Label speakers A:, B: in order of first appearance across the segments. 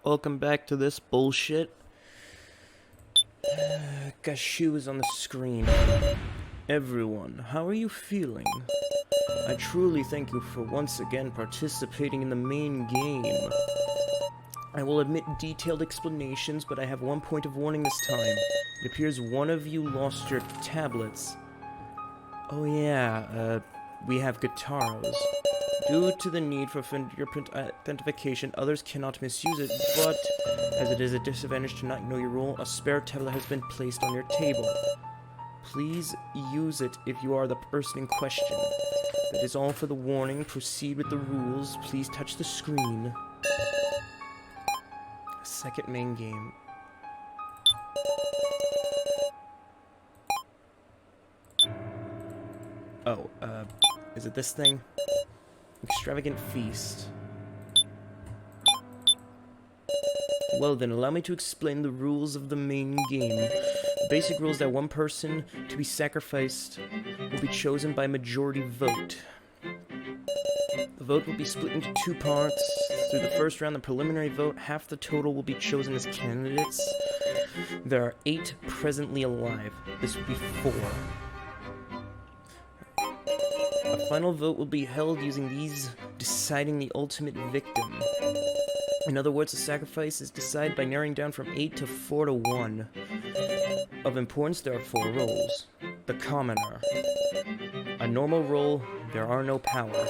A: Welcome back to this bullshit. Gashu is on the screen. Everyone, how are you feeling? I truly thank you for once again participating in the main game. I will admit detailed explanations, but I have one point of warning this time. It appears one of you lost your tablets. Oh yeah, we have guitars. Due to the need for fingerprint identification, others cannot misuse it, but as it is a disadvantage to not know your role, a spare tablet has been placed on your table. Please use it if you are the person in question. That is all for the warning. Proceed with the rules. Please touch the screen. Second main game. Oh, is it this thing? Extravagant feast. Well then, allow me to explain the rules of the main game. The basic rule is that one person to be sacrificed will be chosen by majority vote. The vote will be split into two parts. Through the first round, the preliminary vote, half the total will be chosen as candidates. There are 8 presently alive. This would be 4. A final vote will be held using these deciding the ultimate victim. In other words, the sacrifice is decided by narrowing down from 8 to 4 to 1. Of importance, there are 4 roles. The commoner. A normal role, there are no power.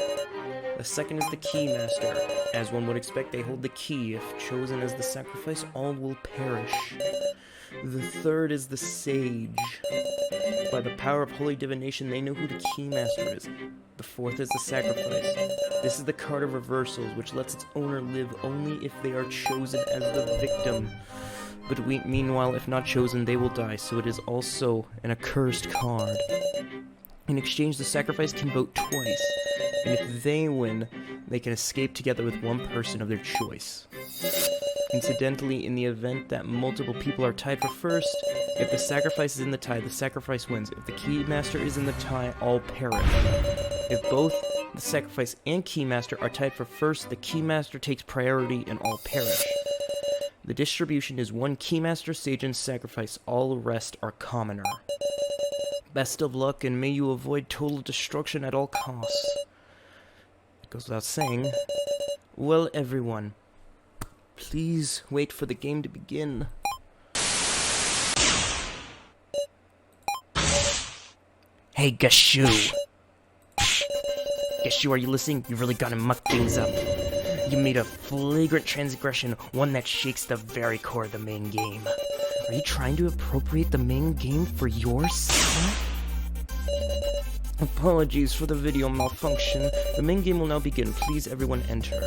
A: The second is the keymaster. As one would expect, they hold the key. If chosen as the sacrifice, all will perish. The third is the sage. By the power of holy divination, they know who the keymaster is. The fourth is the sacrifice. This is the card of reversals, which lets its owner live only if they are chosen as the victim. But meanwhile, if not chosen, they will die, so it is also an accursed card. In exchange, the sacrifice can vote twice, and if they win, they can escape together with one person of their choice. Incidentally, in the event that multiple people are tied for first, if the sacrifice is in the tie, the sacrifice wins. If the keymaster is in the tie, all perish. If both the sacrifice and keymaster are tied for first, the keymaster takes priority and all perish. The distribution is 1 keymaster, sage, and sacrifice. All the rest are commoner. Best of luck, and may you avoid total destruction at all costs. It goes without saying. Well, everyone, please wait for the game to begin. Hey, Gashu! Gashu, are you listening? You really gotta muck things up. You made a flagrant transgression, one that shakes the very core of the main game. Are you trying to appropriate the main game for yourself? Apologies for the video malfunction. The main game will now begin. Please, everyone, enter.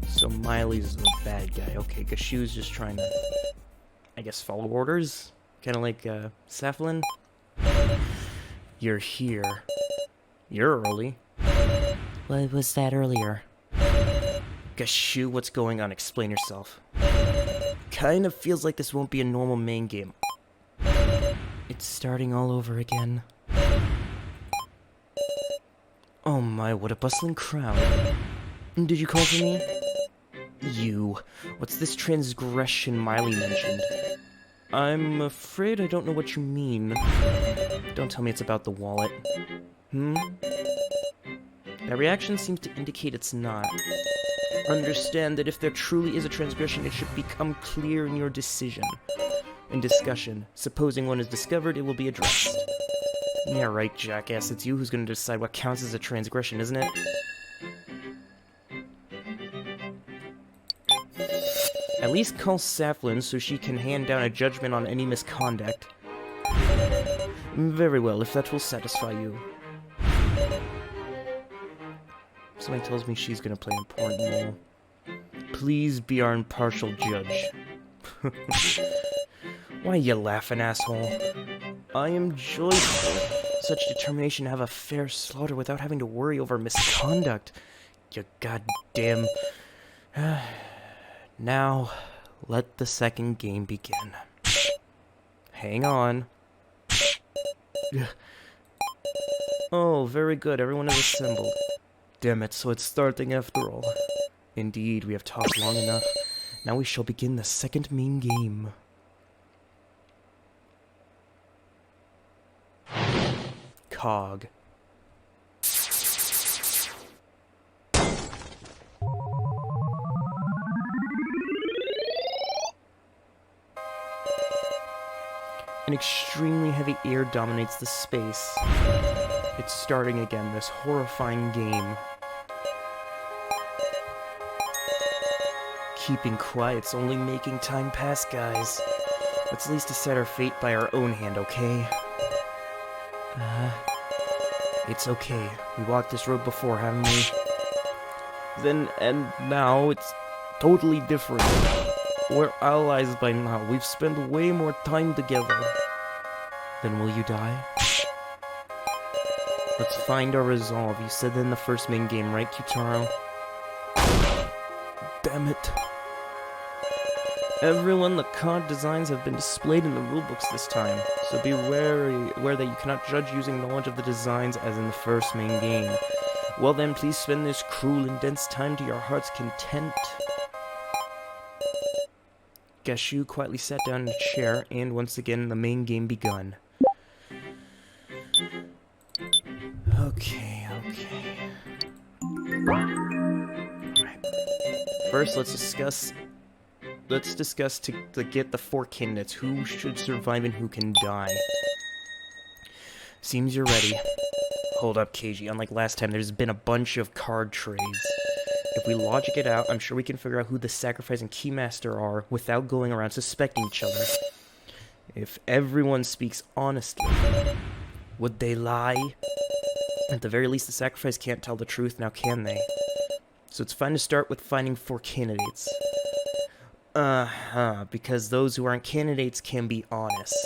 A: So Miley's the bad guy. Okay, Gashu's just trying to, I guess, follow orders? Kinda like, Saflin? You're here. You're early. What was that earlier? Gashu, what's going on? Explain yourself. Kind of feels like this won't be a normal main game. It's starting all over again. Oh my, what a bustling crowd. Did you call for me? You. What's this transgression Miley mentioned? I'm afraid I don't know what you mean. Don't tell me it's about the wallet. That reaction seems to indicate it's not. Understand that if there truly is a transgression, it should become clear in your decision. In discussion, supposing one is discovered, it will be addressed. Yeah, right, jackass. It's you who's gonna decide what counts as a transgression, isn't it? At least call Saflin so she can hand down a judgment on any misconduct. Very well, if that will satisfy you. Something tells me she's gonna play an important role. Please be our impartial judge. Why you laughing, asshole? I am joyful. Such determination to have a fair slaughter without having to worry over misconduct. You goddamn... Now, let the second game begin. Hang on. Oh, very good. Everyone is assembled. Damn it, so it's starting after all. Indeed, we have talked long enough. Now we shall begin the second main game. Cog. An extremely heavy air dominates the space. It's starting again, this horrifying game. Keeping quiet's only making time pass, guys. Let's at least decide our fate by our own hand, okay? It's okay. We walked this road before, haven't we? Then, and now, it's totally different. We're allies by now. We've spent way more time together. Then will you die? Let's find our resolve. You said that in the first main game, right, Kyutaro? Damn it. Everyone, the card designs have been displayed in the rulebooks this time, so be aware that you cannot judge using knowledge of the designs as in the first main game. Well then, please spend this cruel and dense time to your heart's content. Gashu quietly sat down in a chair, and once again, the main game begun. Okay. Right. First, let's discuss to get the 4 candidates. Who should survive and who can die? Seems you're ready. Hold up, KG. Unlike last time, there's been a bunch of card trades. If we logic it out, I'm sure we can figure out who the Sacrifice and Keymaster are without going around suspecting each other. If everyone speaks honestly, would they lie? At the very least, the Sacrifice can't tell the truth, now can they? So it's fine to start with finding 4 candidates. Because those who aren't candidates can be honest.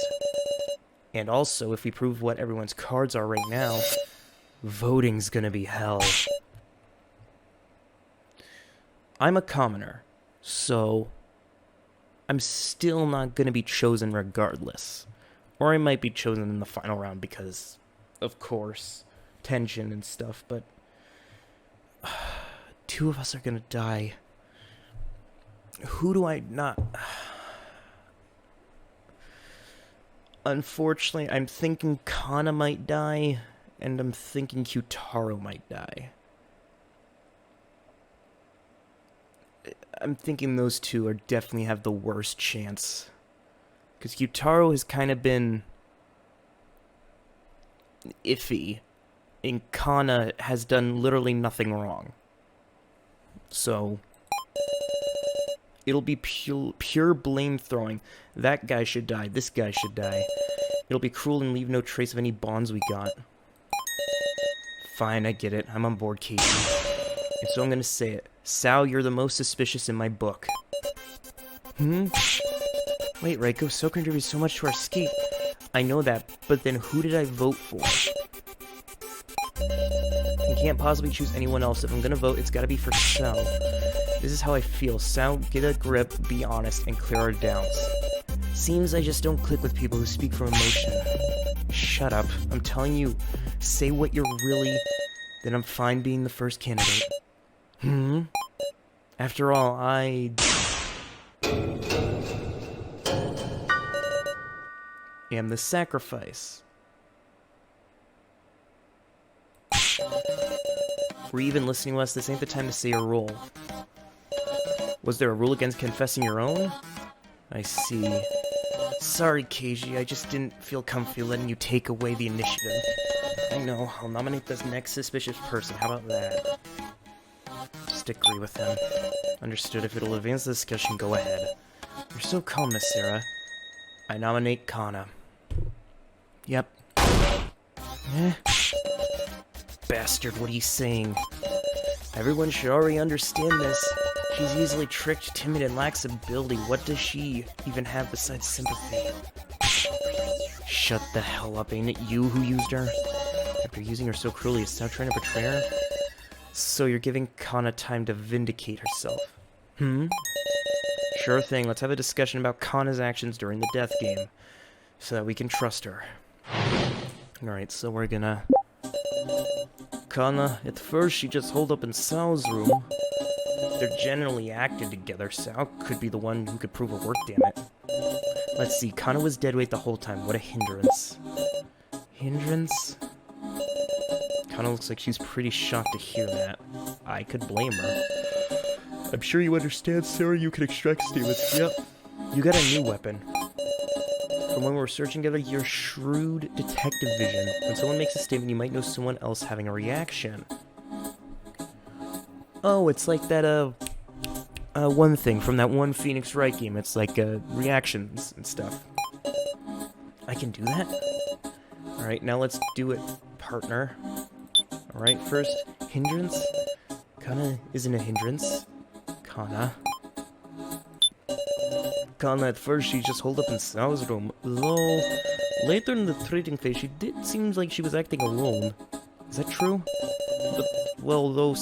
A: And also, if we prove what everyone's cards are right now, voting's gonna be hell. I'm a commoner, so I'm still not gonna be chosen regardless. Or I might be chosen in the final round because, of course, tension and stuff, but 2 of us are gonna die. Who do I not... Unfortunately, I'm thinking Kana might die, and I'm thinking Kyutaro might die. I'm thinking those 2 are definitely have the worst chance. Because Kyutaro has kind of been iffy, and Kana has done literally nothing wrong. So it'll be pure blame throwing. That guy should die. This guy should die. It'll be cruel and leave no trace of any bonds we got. Fine, I get it. I'm on board, Casey. And so I'm gonna say it. Sal, you're the most suspicious in my book. Wait, Reiko, so contributes so much to our escape. I know that, but then who did I vote for? I can't possibly choose anyone else. If I'm gonna vote, it's gotta be for Sal. This is how I feel. Sal, get a grip, be honest, and clear our doubts. Seems I just don't click with people who speak from emotion. Shut up. I'm telling you, say what you're really... Then I'm fine being the first candidate. After all, I am the Sacrifice. Were you even listening to us? This ain't the time to say a rule. Was there a rule against confessing your own? I see. Sorry, Keiji, I just didn't feel comfy letting you take away the initiative. I know, I'll nominate the next suspicious person. How about that? Just agree with him. Understood. If it'll advance the discussion, go ahead. You're so calm, Miss Sarah. I nominate Kana. Yep. Bastard, what are you saying? Everyone should already understand this. She's easily tricked, timid, and lacks ability. What does she even have besides sympathy? Shut the hell up, ain't it you who used her? After using her so cruelly, is now trying to betray her? So you're giving Kana time to vindicate herself. Sure thing, let's have a discussion about Kana's actions during the death game, so that we can trust her. Alright, so we're gonna... Kana, at first she just holed up in Sal's room. They're generally acted together. Sal could be the one who could prove her work, damn it. Let's see, Kana was dead weight the whole time. What a hindrance. Hindrance? Kana looks like she's pretty shocked to hear that. I could blame her. I'm sure you understand, Sarah. You can extract statements. Yep. You got a new weapon. From when we were searching together, your shrewd detective vision. When someone makes a statement, you might know someone else having a reaction. Oh, it's like that, one thing from that one Phoenix Wright game. It's like, reactions and stuff. I can do that? Alright, now let's do it, partner. Alright, first, hindrance. Kana isn't a hindrance. Kana, at first she just holed up in Sal's room, though later in the trading phase she did seem like she was acting alone. Is that true? But, well,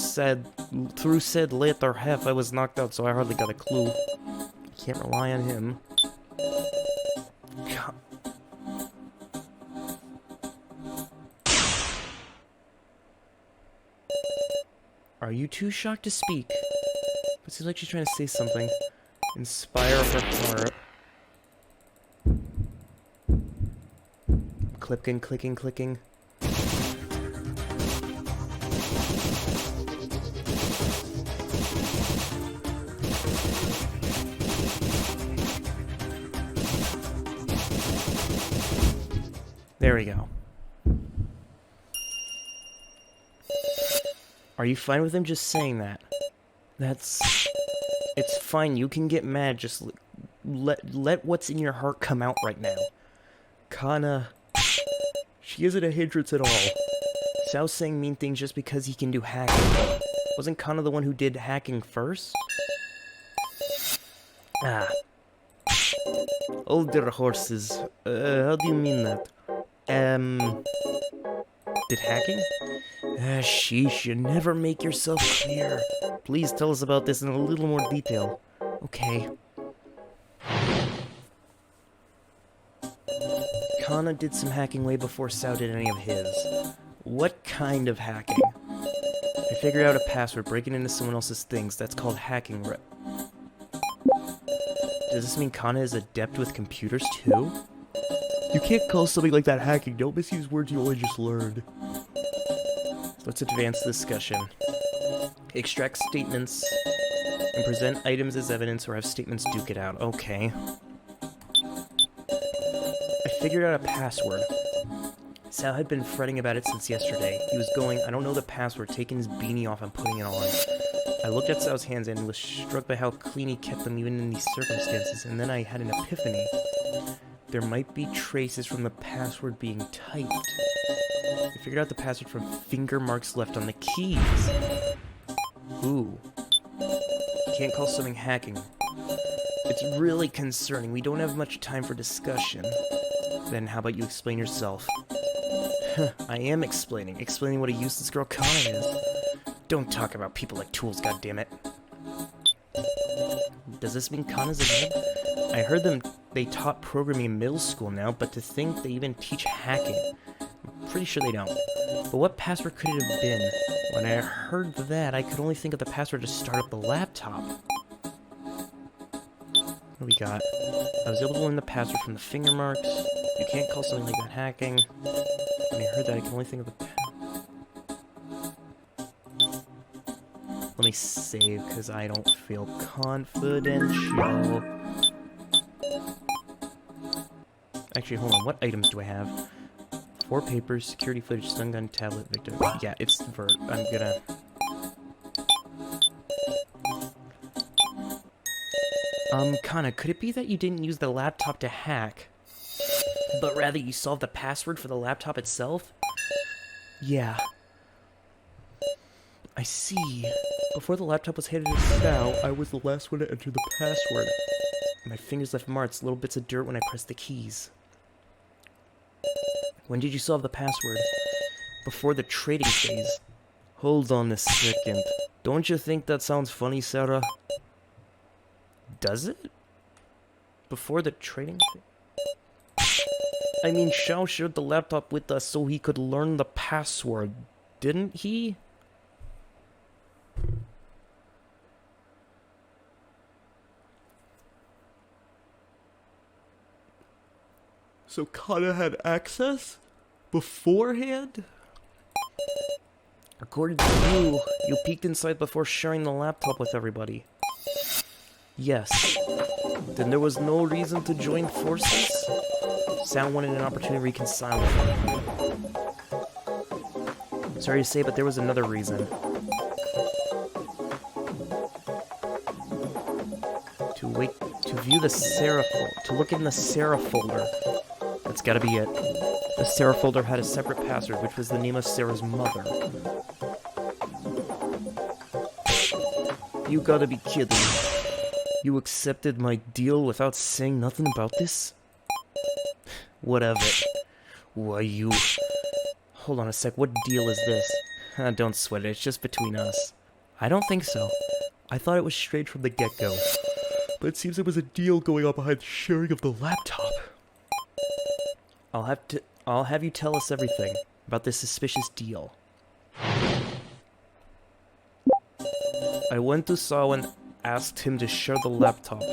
A: through said later half I was knocked out, so I hardly got a clue. Can't rely on him. God. Are you too shocked to speak? It seems like she's trying to say something. Inspire her heart. Clicking, clicking, clicking. There we go. Are you fine with him just saying that? It's fine, you can get mad, just let what's in your heart come out right now. Kana, she isn't a hindrance at all. Sal's saying mean things just because he can do hacking. Wasn't Kana the one who did hacking first? Ah. Older horses. How do you mean that? Did hacking? Sheesh, you never make yourself clear. Please tell us about this in a little more detail. Okay. Kana did some hacking way before Sao did any of his. What kind of hacking? I figured out a password, breaking into someone else's things. That's called hacking, right? Does this mean Kana is adept with computers too? You can't call something like that hacking. Don't misuse words you only just learned. Let's advance the discussion. Extract statements and present items as evidence, or have statements duke it out. Okay. I figured out a password. Sal had been fretting about it since yesterday. He was going, I don't know the password, taking his beanie off and putting it on. I looked at Sal's hands and was struck by how clean he kept them even in these circumstances, and then I had an epiphany. There might be traces from the password being typed. I figured out the password from finger marks left on the keys. Ooh. Can't call something hacking. It's really concerning. We don't have much time for discussion. Then how about you explain yourself? I am explaining. Explaining what a useless girl Kana is. Don't talk about people like tools, goddammit. Does this mean Kana's a nerd? I heard they taught programming in middle school now, but to think they even teach hacking. I'm pretty sure they don't. But what password could it have been? When I heard that, I could only think of the password to start up the laptop. What do we got? I was able to learn the password from the finger marks. You can't call something like that hacking. When I heard that, I can only think of the Let me save, because I don't feel confidential. Actually, hold on. What items do I have? 4 papers, security footage, stun gun, tablet, Victor. Yeah, it's Vert. I'm gonna... Kana, could it be that you didn't use the laptop to hack, but rather you solved the password for the laptop itself? Yeah. I see. Before the laptop was handed to Sal, I was the last one to enter the password. My fingers left marks, little bits of dirt when I pressed the keys. When did you solve the password? Before the trading phase. Hold on a second. Don't you think that sounds funny, Sarah? Does it? Before the trading phase? I mean, Shao shared the laptop with us so he could learn the password, didn't he? So Kana had access? Beforehand? According to you peeked inside before sharing the laptop with everybody. Yes. Then there was no reason to join forces? Sound wanted an opportunity to reconcile with him. Sorry to say, but there was another reason. To view the Sarah to look in the Sarah folder. That's gotta be it. The Sarah folder had a separate password, which was the name of Sarah's mother. You gotta be kidding. You accepted my deal without saying nothing about this? Whatever. Why you... Hold on a sec, what deal is this? Don't sweat it, it's just between us. I don't think so. I thought it was straight from the get-go. But it seems there was a deal going on behind the sharing of the laptop. I'll have you tell us everything about this suspicious deal. I went to Saw and asked him to share the laptop.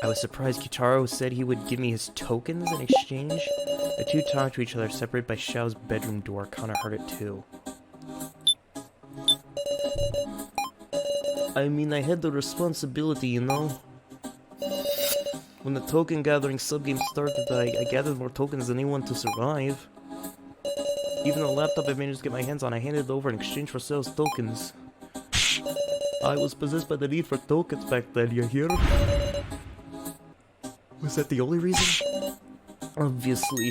A: I was surprised Kitaro said he would give me his tokens in exchange. The two talked to each other, separated by Xiao's bedroom door. Kana heard it too. I mean, I had the responsibility, you know? When the token gathering subgame started, I gathered more tokens than anyone to survive. Even the laptop I managed to get my hands on, I handed it over in exchange for sales tokens. I was possessed by the need for tokens back then, you hear? Was that the only reason? Obviously.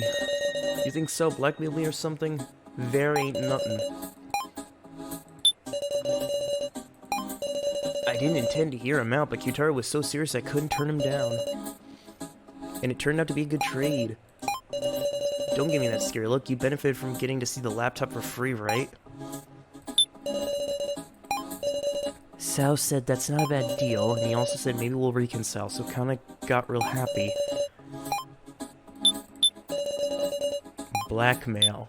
A: You think so, blackmailed me or something? There ain't nothing. I didn't intend to hear him out, but Kyutaro was so serious I couldn't turn him down. And it turned out to be a good trade. Don't give me that scary look. You benefited from getting to see the laptop for free, right? Sao said that's not a bad deal, and he also said maybe we'll reconcile, so kinda got real happy. Blackmail.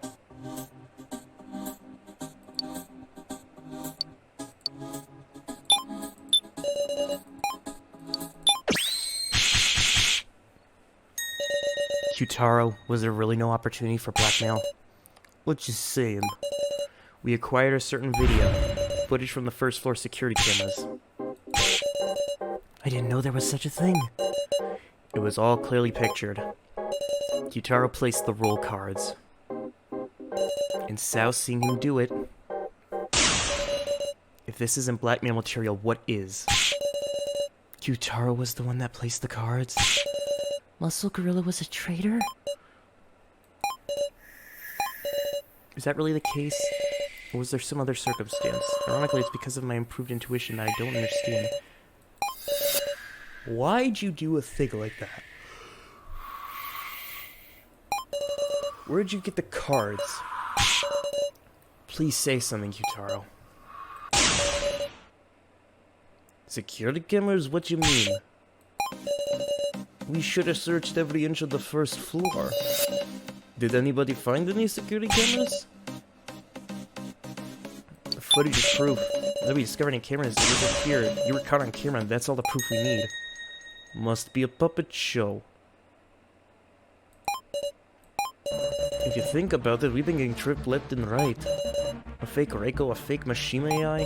A: Kyutaro, was there really no opportunity for blackmail? What you saying? We acquired a certain video, footage from the first floor security cameras. I didn't know there was such a thing. It was all clearly pictured. Kyutaro placed the roll cards. And Sao seeing him do it. If this isn't blackmail material, what is? Kyutaro was the one that placed the cards? Muscle Gorilla was a traitor? Is that really the case? Or was there some other circumstance? Ironically, it's because of my improved intuition that I don't understand. Why'd you do a thing like that? Where'd you get the cards? Please say something, Kyutaro. Security cameras? What you mean? We should have searched every inch of the first floor. Did anybody find any security cameras? Footage is proof. That we discovered any cameras disappeared. You were caught on camera, and that's all the proof we need. Must be a puppet show. If you think about it, we've been getting tripped left and right. A fake Reiko, a fake Mashima AI.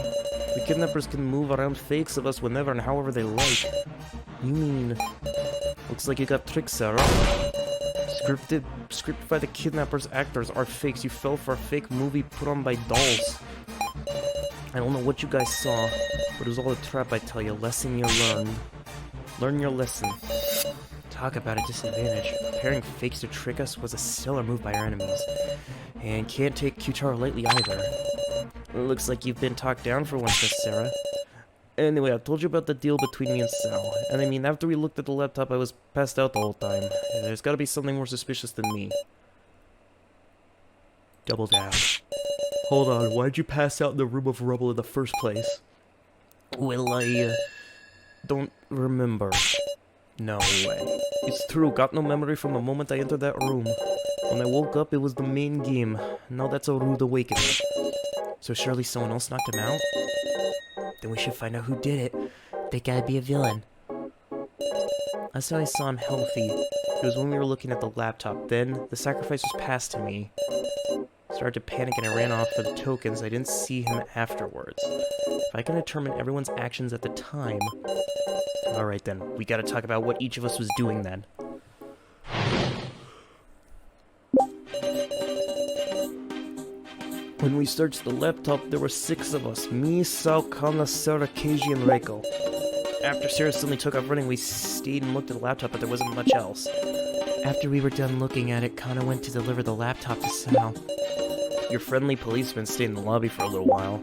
A: The kidnappers can move around fakes of us whenever and however they like. You mean... Looks like you got tricked, Sarah. Scripted by the kidnappers' actors are fakes. You fell for a fake movie put on by dolls. I don't know what you guys saw, but it was all a trap, I tell you. Lesson you learned. Learn your lesson. Talk about a disadvantage. Preparing fakes to trick us was a stellar move by our enemies. And can't take Kyutaro lightly either. It looks like you've been talked down for once, Miss Sarah. Anyway, I told you about the deal between me and Sal. And I mean, after we looked at the laptop, I was passed out the whole time. There's gotta be something more suspicious than me. Double down. Hold on, why'd you pass out in the room of rubble in the first place? Well, I don't remember. No way. It's true, got no memory from the moment I entered that room. When I woke up, it was the main game. Now that's a rude awakening. So surely someone else knocked him out? Then we should find out who did it. They gotta be a villain. I saw him healthy. It was when we were looking at the laptop. Then, the sacrifice was passed to me. I started to panic and I ran off for the tokens. I didn't see him afterwards. If I can determine everyone's actions at the time... Alright then, we gotta talk about what each of us was doing then. When we searched the laptop, there were 6 of us. Me, Sao, Kana, Sarah, Keiji, and Reiko. After Sarah suddenly took off running, we stayed and looked at the laptop, but there wasn't much else. After we were done looking at it, Kana went to deliver the laptop to Sal. Your friendly policeman stayed in the lobby for a little while.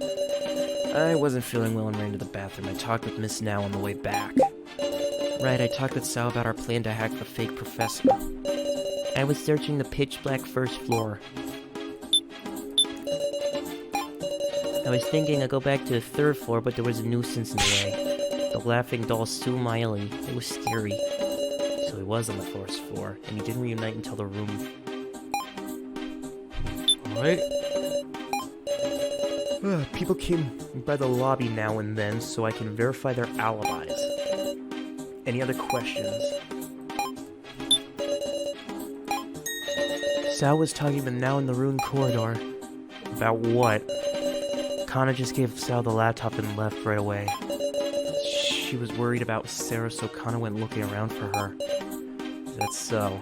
A: I wasn't feeling well and ran to the bathroom. I talked with Miss Now on the way back. Right, I talked with Sal about our plan to hack the fake professor. I was searching the pitch-black first floor. I was thinking I'd go back to the 3rd floor, but there was a nuisance in the way. The laughing doll Sue Miley. It was scary. So he was on the 4th floor, and he didn't reunite until the room. Alright. People came by the lobby now and then, so I can verify their alibis. Any other questions? Sal was talking to them now in the ruined corridor. About what? Kana just gave Sal the laptop and left right away. She was worried about Sarah, so Kana went looking around for her. That's so.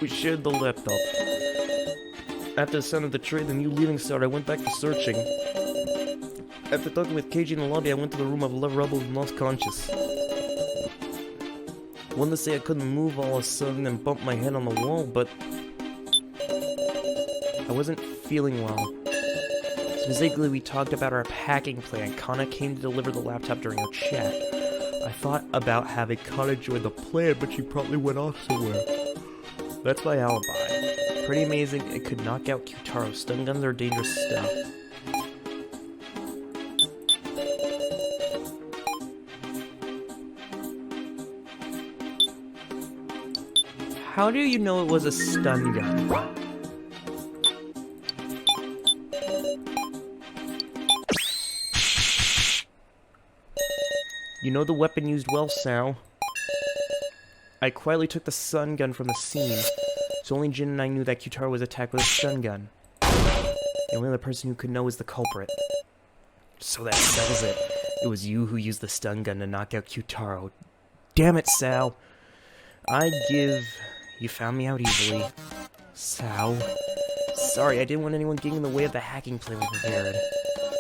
A: We shared the laptop. After the sound of the train and you leaving started, I went back to searching. After talking with Keiji in the lobby, I went to the room of Love Rebel and lost conscious. Wanted to say I couldn't move all of a sudden and bumped my head on the wall, but I wasn't feeling well. Specifically, we talked about our hacking plan. Kana came to deliver the laptop during our chat. I thought about having Kana join the plan, but she probably went off somewhere. That's my alibi. Pretty amazing, it could knock out Kyutaro. Stun guns are dangerous stuff. How do you know it was a stun gun? You know the weapon used well, Sal. I quietly took the stun gun from the scene, so only Jin and I knew that Kyutaro was attacked with a stun gun. The only other person who could know was the culprit. So that settles it. It was you who used the stun gun to knock out Kyutaro. Damn it, Sal! I'd give... You found me out easily. Sal? Sorry, I didn't want anyone getting in the way of the hacking plan we prepared.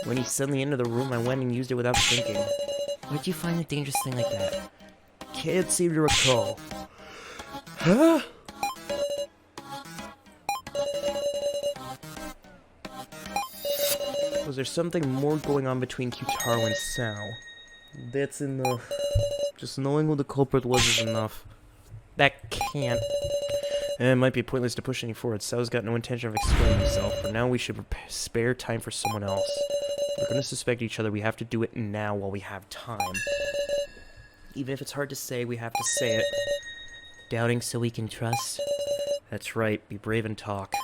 A: When he suddenly entered the room, I went and used it without thinking. Where'd you find a dangerous thing like that? Can't seem to recall. Huh? Was there something more going on between Kyutaro and Sal? That's enough. Just knowing who the culprit was is enough. That can't. It might be pointless to push any forward. Sal's got no intention of explaining himself. For now, we should spare time for someone else. If we're gonna suspect each other, we have to do it now while we have time. Even if it's hard to say, we have to say it. Doubting so we can trust? That's right, be brave and talk.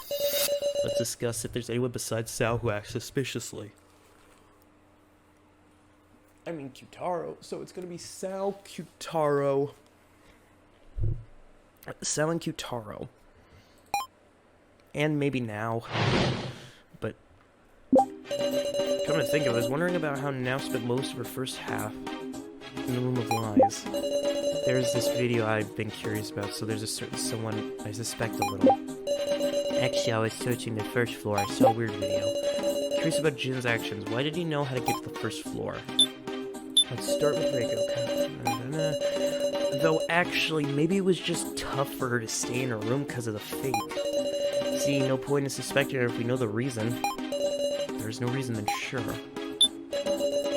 A: Let's discuss if there's anyone besides Sal who acts suspiciously. I mean Kyutaro, so it's gonna be Sal, Kyutaro. Sal and Kyutaro. And maybe Now. But come to think of it, I was wondering about how Now spent most of her first half in the Room of Lies. There's this video I've been curious about, so there's a certain someone I suspect a little. Actually, I was searching the first floor. I saw a weird video. Curious about Jin's actions. Why did he know how to get to the first floor? Let's start with Reiko. Though actually, maybe it was just tough for her to stay in her room because of the fake. See, no point in suspecting her if we know the reason. If there's no reason, then sure.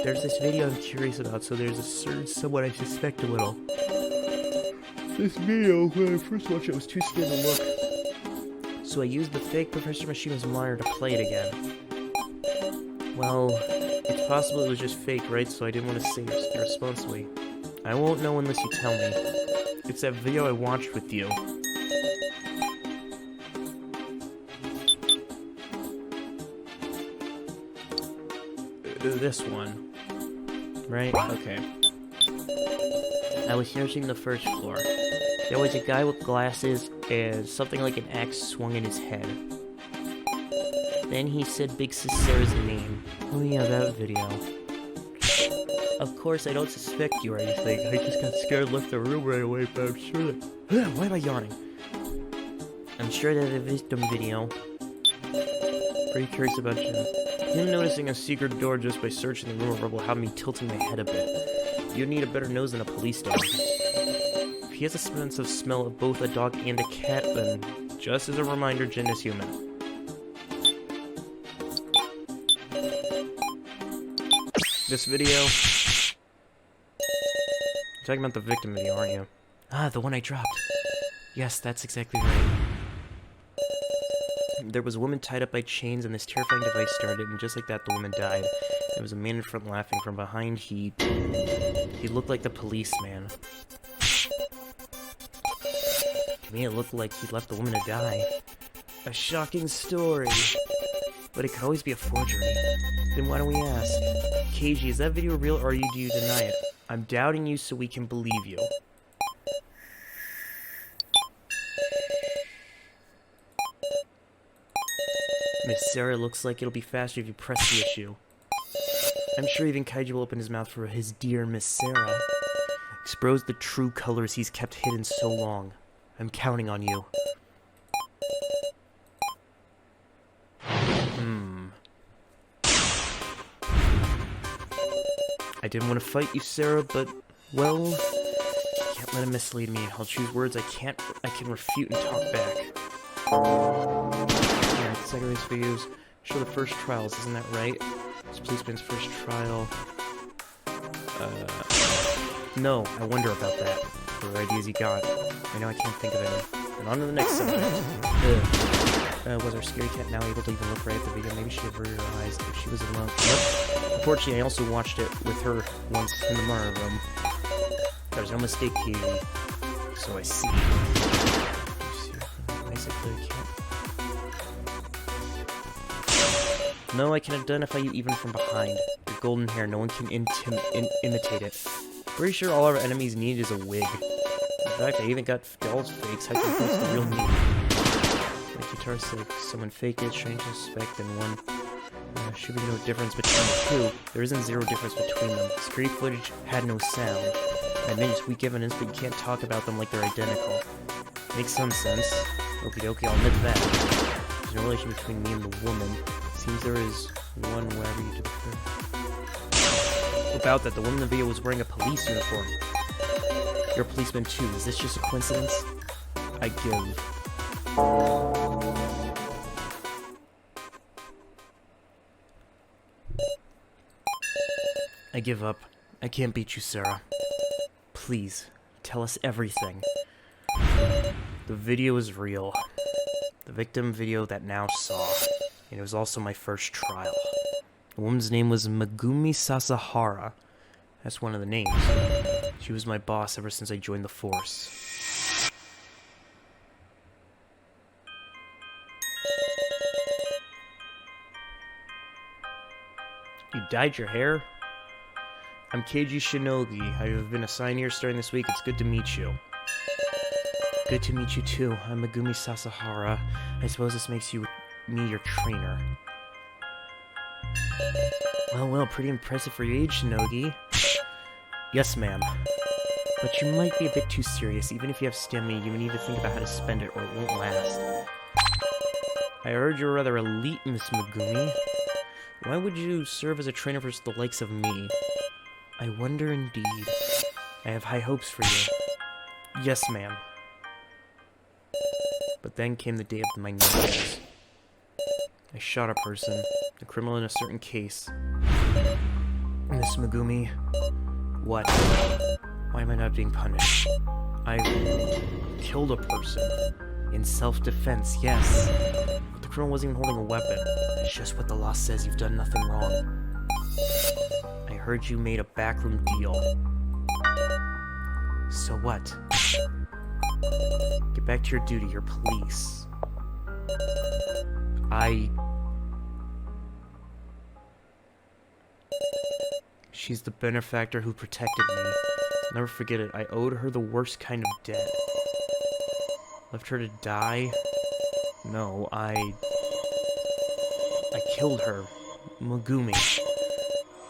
A: There's this video I'm curious about, so there's a certain someone I suspect a little. This video, when I first watched it, I was too scared to look. So I used the fake Professor Mashima's monitor to play it again. Well, it's possible it was just fake, right? So I didn't want to say irresponsibly. I won't know unless you tell me. It's that video I watched with you. This one. Right? Okay. I was searching the first floor. There was a guy with glasses and something like an axe swung in his head. Then he said Big Sis Sarah's name. Oh yeah, that video. Of course, I don't suspect you or anything. I just got scared and left the room right away, but I'm sure that... Why am I yawning? I'm sure that the victim video... Pretty curious about you. Him noticing a secret door just by searching the room will have me tilting my head a bit. You'd need a better nose than a police dog. If he has a sense of smell of both a dog and a cat, then just as a reminder, Jin is human. This video... You're talking about the victim video, aren't you? Ah, the one I dropped. Yes, that's exactly right. There was a woman tied up by chains and this terrifying device started, and just like that, the woman died. There was a man in front laughing. From behind, he looked like the policeman. To me, it looked like he left the woman to die. A shocking story. But it could always be a forgery. Then why don't we ask? KG, is that video real or do you deny it? I'm doubting you so we can believe you. Miss Sarah, looks like it'll be faster if you press the issue. I'm sure even Kaiju will open his mouth for his dear Miss Sarah. Expose the true colors he's kept hidden so long. I'm counting on you. I didn't want to fight you, Sarah, but, well, can't let him mislead me. I'll choose words I can refute and talk back. Yeah, second race videos show the first trials, isn't that right? This policeman's first trial. No, I wonder about that. What ideas you got? I know I can't think of any. And on to the next subject. Was our scary cat now able to even look right at the video? Maybe she averted her eyes if she was alone. Nope. Unfortunately, I also watched it with her once in the Mara room. There's no mistake, Katie. So I see. Nice, I clearly can't. No, I can identify you even from behind. Your golden hair, no one can imitate it. Pretty sure all our enemies need is a wig. In fact, I even got dolls fakes. I think that's the real need. Like guitar said, someone fake it, strange suspect, and one. Should be no difference between the two. There isn't zero difference between them. Security footage had no sound. I admit it's weak evidence, but you can't talk about them like they're identical. Makes some sense. Okie dokie, I'll admit that. There's no relation between me and the woman. Seems there is one wherever you do the first. About that, the woman in the video was wearing a police uniform. You're a policeman too. Is this just a coincidence? I give. I give up. I can't beat you, Sarah. Please, tell us everything. The video is real. The victim video that now saw. And it was also my first trial. The woman's name was Megumi Sasahara. That's one of the names. She was my boss ever since I joined the force. You dyed your hair? I'm Keiji Shinogi. I have been assigned here starting this week. It's good to meet you. Good to meet you too. I'm Megumi Sasahara. I suppose this makes me your trainer. Well, pretty impressive for your age, Shinogi. Yes, ma'am. But you might be a bit too serious. Even if you have stamina, you need to think about how to spend it or it won't last. I heard you're rather elite, Miss Megumi. Why would you serve as a trainer for the likes of me? I wonder indeed. I have high hopes for you. Yes, ma'am. But then came the day of my nightmares. I shot a person, a criminal in a certain case. Miss Megumi, what? Why am I not being punished? I killed a person. In self-defense, yes. But the criminal wasn't even holding a weapon. It's just what the law says. You've done nothing wrong. I heard you made a backroom deal. So what? Get back to your duty. You're police. She's the benefactor who protected me. Never forget it. I owed her the worst kind of debt. Left her to die? No, I killed her. Megumi.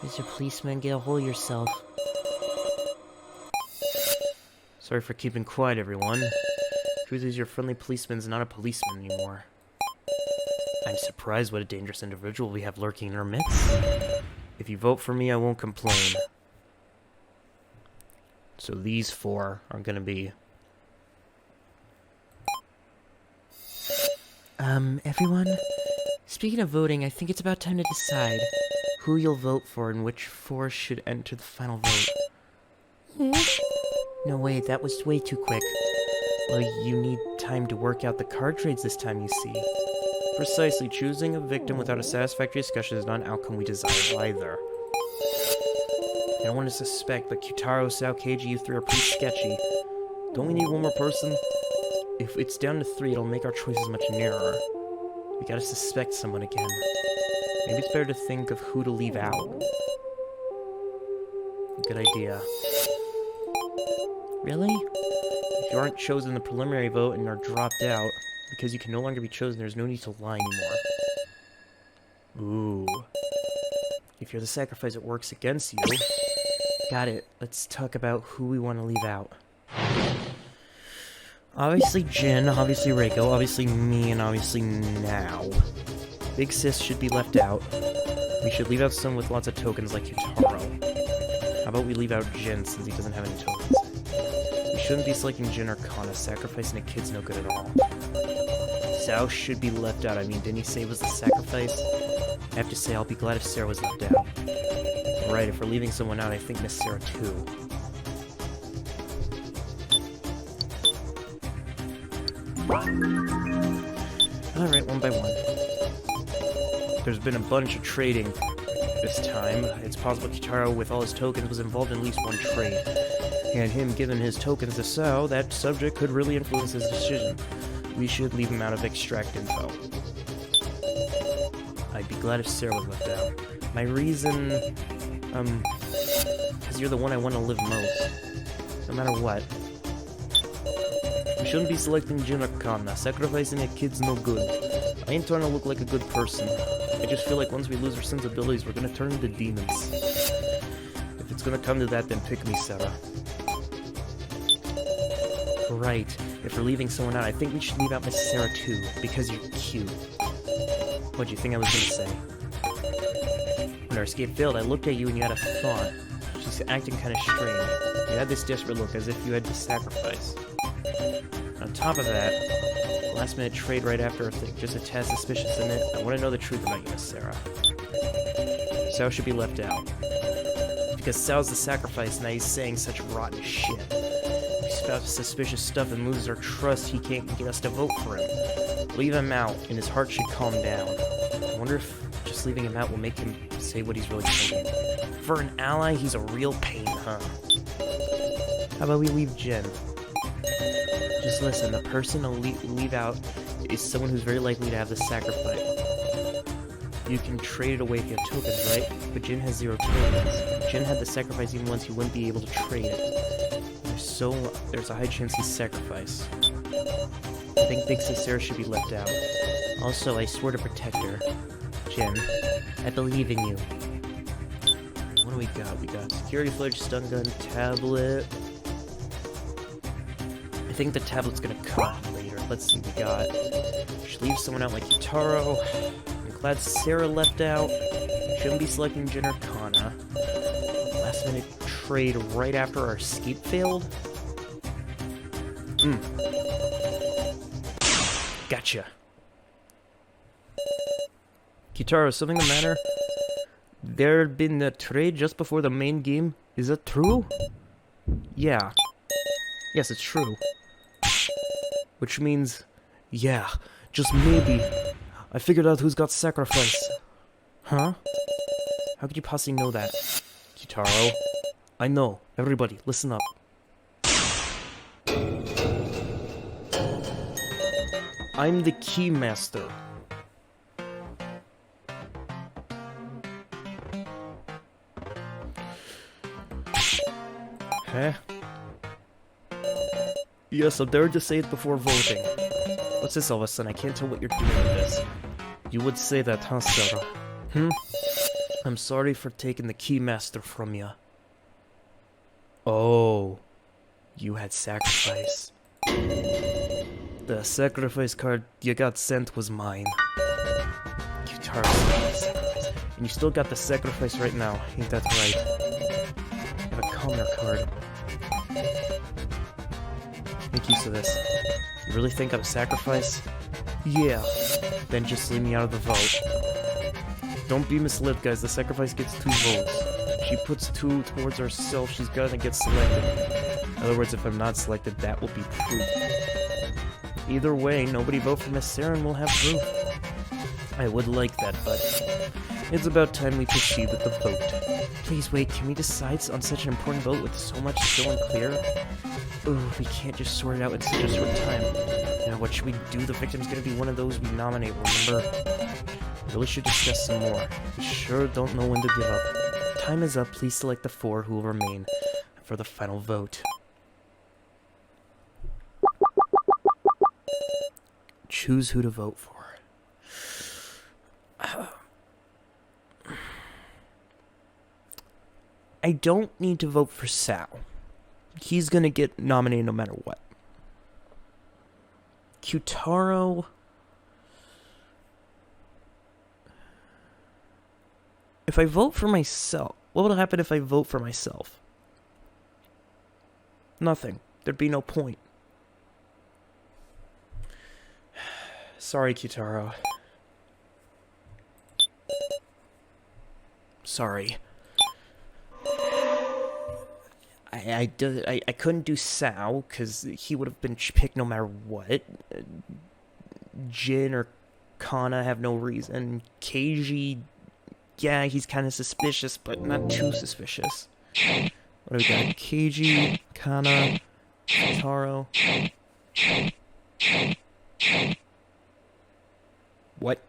A: Mr. Policeman, get a hold of yourself. Sorry for keeping quiet, everyone. Truth is, your friendly policeman's not a policeman anymore. I'm surprised what a dangerous individual we have lurking in our midst. If you vote for me, I won't complain. So these four are gonna be... everyone? Speaking of voting, I think it's about time to decide who you'll vote for and which four should enter the final vote. No, wait, that was way too quick. Well, you need time to work out the card trades this time, you see. Precisely, choosing a victim without a satisfactory discussion is not an outcome we desire either. I don't want to suspect, but Kyutaro, Sao, Keiji, you three are pretty sketchy. Don't we need one more person? If it's down to 3, it'll make our choices much nearer. We gotta suspect someone again. Maybe it's better to think of who to leave out. Good idea. Really? If you aren't chosen in the preliminary vote and are dropped out, because you can no longer be chosen, there's no need to lie anymore. Ooh. If you're the sacrifice, it works against you. Got it. Let's talk about who we want to leave out. Obviously Jin, obviously Reiko, obviously me, and obviously now. Big Sis should be left out. We should leave out someone with lots of tokens like Yutaro. How about we leave out Jin since he doesn't have any tokens? We shouldn't be selecting Jin or Kana. Sacrificing a kid's no good at all. Sao should be left out. I mean, didn't he say it was the sacrifice? I have to say, I'll be glad if Sarah was left out. Right, if we're leaving someone out, I think Miss Sarah too. Alright, one by one. There's been a bunch of trading this time. It's possible Kitaro, with all his tokens, was involved in at least one trade. And him giving his tokens to Sao, that subject could really influence his decision. We should leave him out of extract info. I'd be glad if Sarah was left out. My reason... because you're the one I want to live most. No matter what. We shouldn't be selecting Jin or Kana. Sacrificing a kid's no good. I ain't trying to look like a good person. I just feel like once we lose our sensibilities, we're gonna turn into demons. If it's gonna come to that, then pick me, Sarah. Right. If we're leaving someone out, I think we should leave out Miss Sarah too, because you're cute. What'd you think I was gonna say? When our escape failed, I looked at you and you had a thought. She's acting kinda strange. You had this desperate look, as if you had to sacrifice. On top of that, last minute trade right after a thing, just a tad suspicious in it. I want to know the truth about you, Miss Sarah. Sao should be left out. Because Sao's the sacrifice, now he's saying such rotten shit. If he spouts suspicious stuff and loses our trust, he can't get us to vote for him. Leave him out, and his heart should calm down. I wonder if just leaving him out will make him say what he's really thinking. For an ally, he's a real pain, huh? How about we leave Jin? Just listen, the person to leave out is someone who's very likely to have the sacrifice. You can trade it away if you have tokens, right? But Jin has 0 tokens. If Jin had the sacrifice even once, he wouldn't be able to trade it. There's a high chance he's sacrificed. I think Big Sis Sarah should be left out. Also, I swear to protect her. Jin, I believe in you. What do we got? We got security footage, stun gun, tablet... I think the tablet's gonna come later. Let's see what we got. Should leave someone out like Yutaro. I'm glad Sarah left out. Shouldn't be selecting Jin or Kana. Last minute trade right after our escape failed? Gotcha. Yutaro, is something the matter? There had been a trade just before the main game. Is that true? Yeah. Yes, it's true. Which means, yeah, just maybe, I figured out who's got sacrifice. Huh? How could you possibly know that? Kitaro, I know. Everybody, listen up. I'm the Keymaster. Huh? Yes, I'm daring to say it before voting. What's this all of a sudden? I can't tell what you're doing with this. You would say that, huh, Sarah? I'm sorry for taking the Keymaster from you. Oh, you had sacrifice. The sacrifice card you got sent was mine. Guitar sacrifice. And you still got the sacrifice right now, ain't that right? I have a commoner card. Make use of this. You really think I'm a sacrifice? Yeah. Then just leave me out of the vote. Don't be misled, guys. The sacrifice gets 2 votes. She puts 2 towards herself, she's gonna get selected. In other words, if I'm not selected, that will be proof. Either way, nobody vote for Miss Sarah and we'll have proof. I would like that, but it's about time we proceed with the vote. Please wait, can we decide on such an important vote with so much still unclear? Ooh, we can't just sort it out in such a short time. Now, what should we do? The victim's gonna be one of those we nominate, remember? Really should discuss some more. We sure don't know when to give up. Time is up. Please select the 4 who will remain for the final vote. Choose who to vote for. I don't need to vote for Sal. He's gonna get nominated no matter what. Kyutaro... If I vote for myself, what will happen if I vote for myself? Nothing. There'd be no point. Sorry, Kyutaro. Sorry. I couldn't do Sao, because he would have been picked no matter what. Jin or Kana have no reason. Keiji... Yeah, he's kind of suspicious, but not too suspicious. What do we got? Keiji, Kana, Taro. What?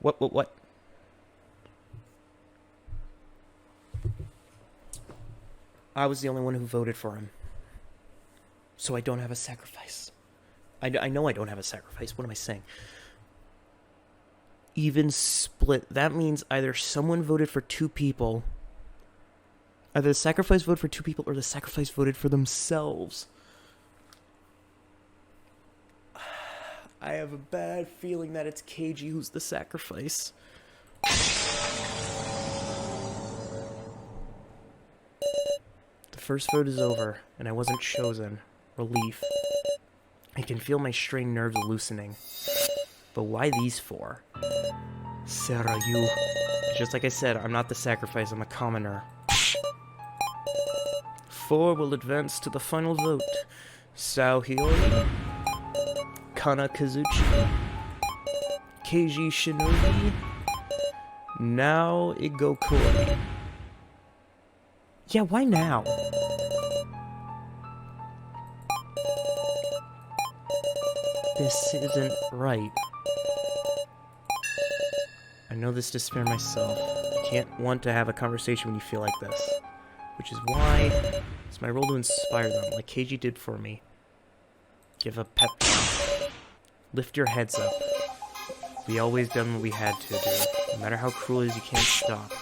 A: What? I was the only one who voted for him. So I don't have a sacrifice. I know I don't have a sacrifice. What am I saying? Even split. That means either someone voted for 2 people, either the sacrifice voted for 2 people, or the sacrifice voted for themselves. I have a bad feeling that it's Keiji who's the sacrifice. The first vote is over, and I wasn't chosen. Relief. I can feel my strained nerves loosening. But why these 4? Sarah, you... Just like I said, I'm not the sacrifice, I'm a commoner. 4 will advance to the final vote. Sao Hiyori, Kana Kazuchi, Keiji Shinobi, now Igokoi. Yeah, why now? This isn't right. I know this to spare myself. I can't want to have a conversation when you feel like this. Which is why it's my role to inspire them, like Keiji did for me. Give a pep talk. Lift your heads up. We always done what we had to do. No matter how cruel it is, you can't stop.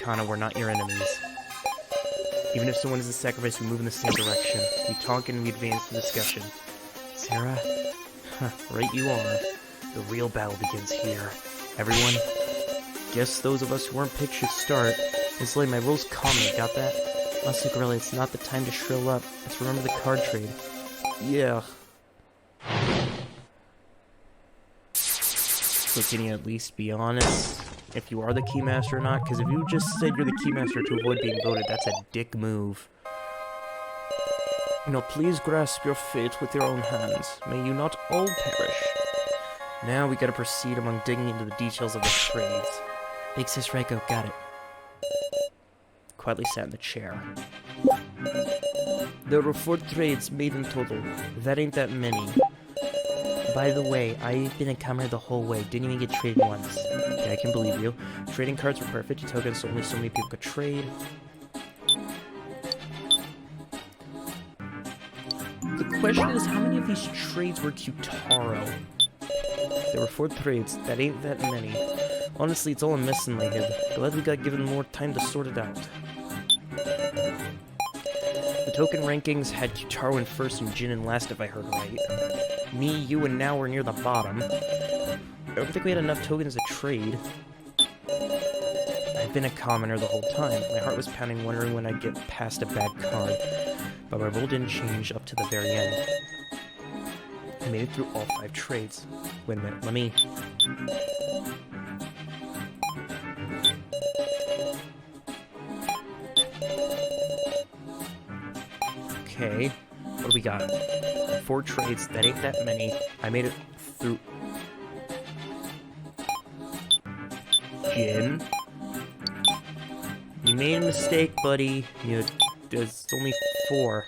A: Kana, we're not your enemies. Even if someone is a sacrifice, we move in the same direction. We talk and we advance the discussion. Sarah? Right you are. The real battle begins here. Everyone, guess those of us who weren't picked should start. Instantly, my role's common, got that? Also, Gorilla, it's not the time to shrill up. Let's remember the card trade. Yeah. So can you at least be honest if you are the Keymaster or not? Because if you just said you're the Keymaster to avoid being voted, that's a dick move. Now please grasp your fate with your own hands. May you not all perish. Now we gotta proceed among digging into the details of the trades. Big Sis Reiko, got it. Quietly sat in the chair. There were 4 trades made in total. That ain't that many. By the way, I've been a commoner the whole way. Didn't even get traded once. Okay, I can believe you. Trading cards require 50 tokens, so only so many people could trade. question is, how many of these trades were Qtaro? There were 4 trades. That ain't that many. Honestly, it's all a mess in my head. Glad we got given more time to sort it out. The token rankings had Qtaro in first and Jin in last, if I heard right. Me, you, and now we're near the bottom. I don't think we had enough tokens to trade. I've been a commoner the whole time. My heart was pounding, wondering when I'd get past a bad card. But my roll didn't change up to the very end. I made it through all 5 trades. Wait a minute, let me... Okay, what do we got? 4 trades, that ain't that many. I made it through... Jin? You made a mistake, buddy. There's only 4.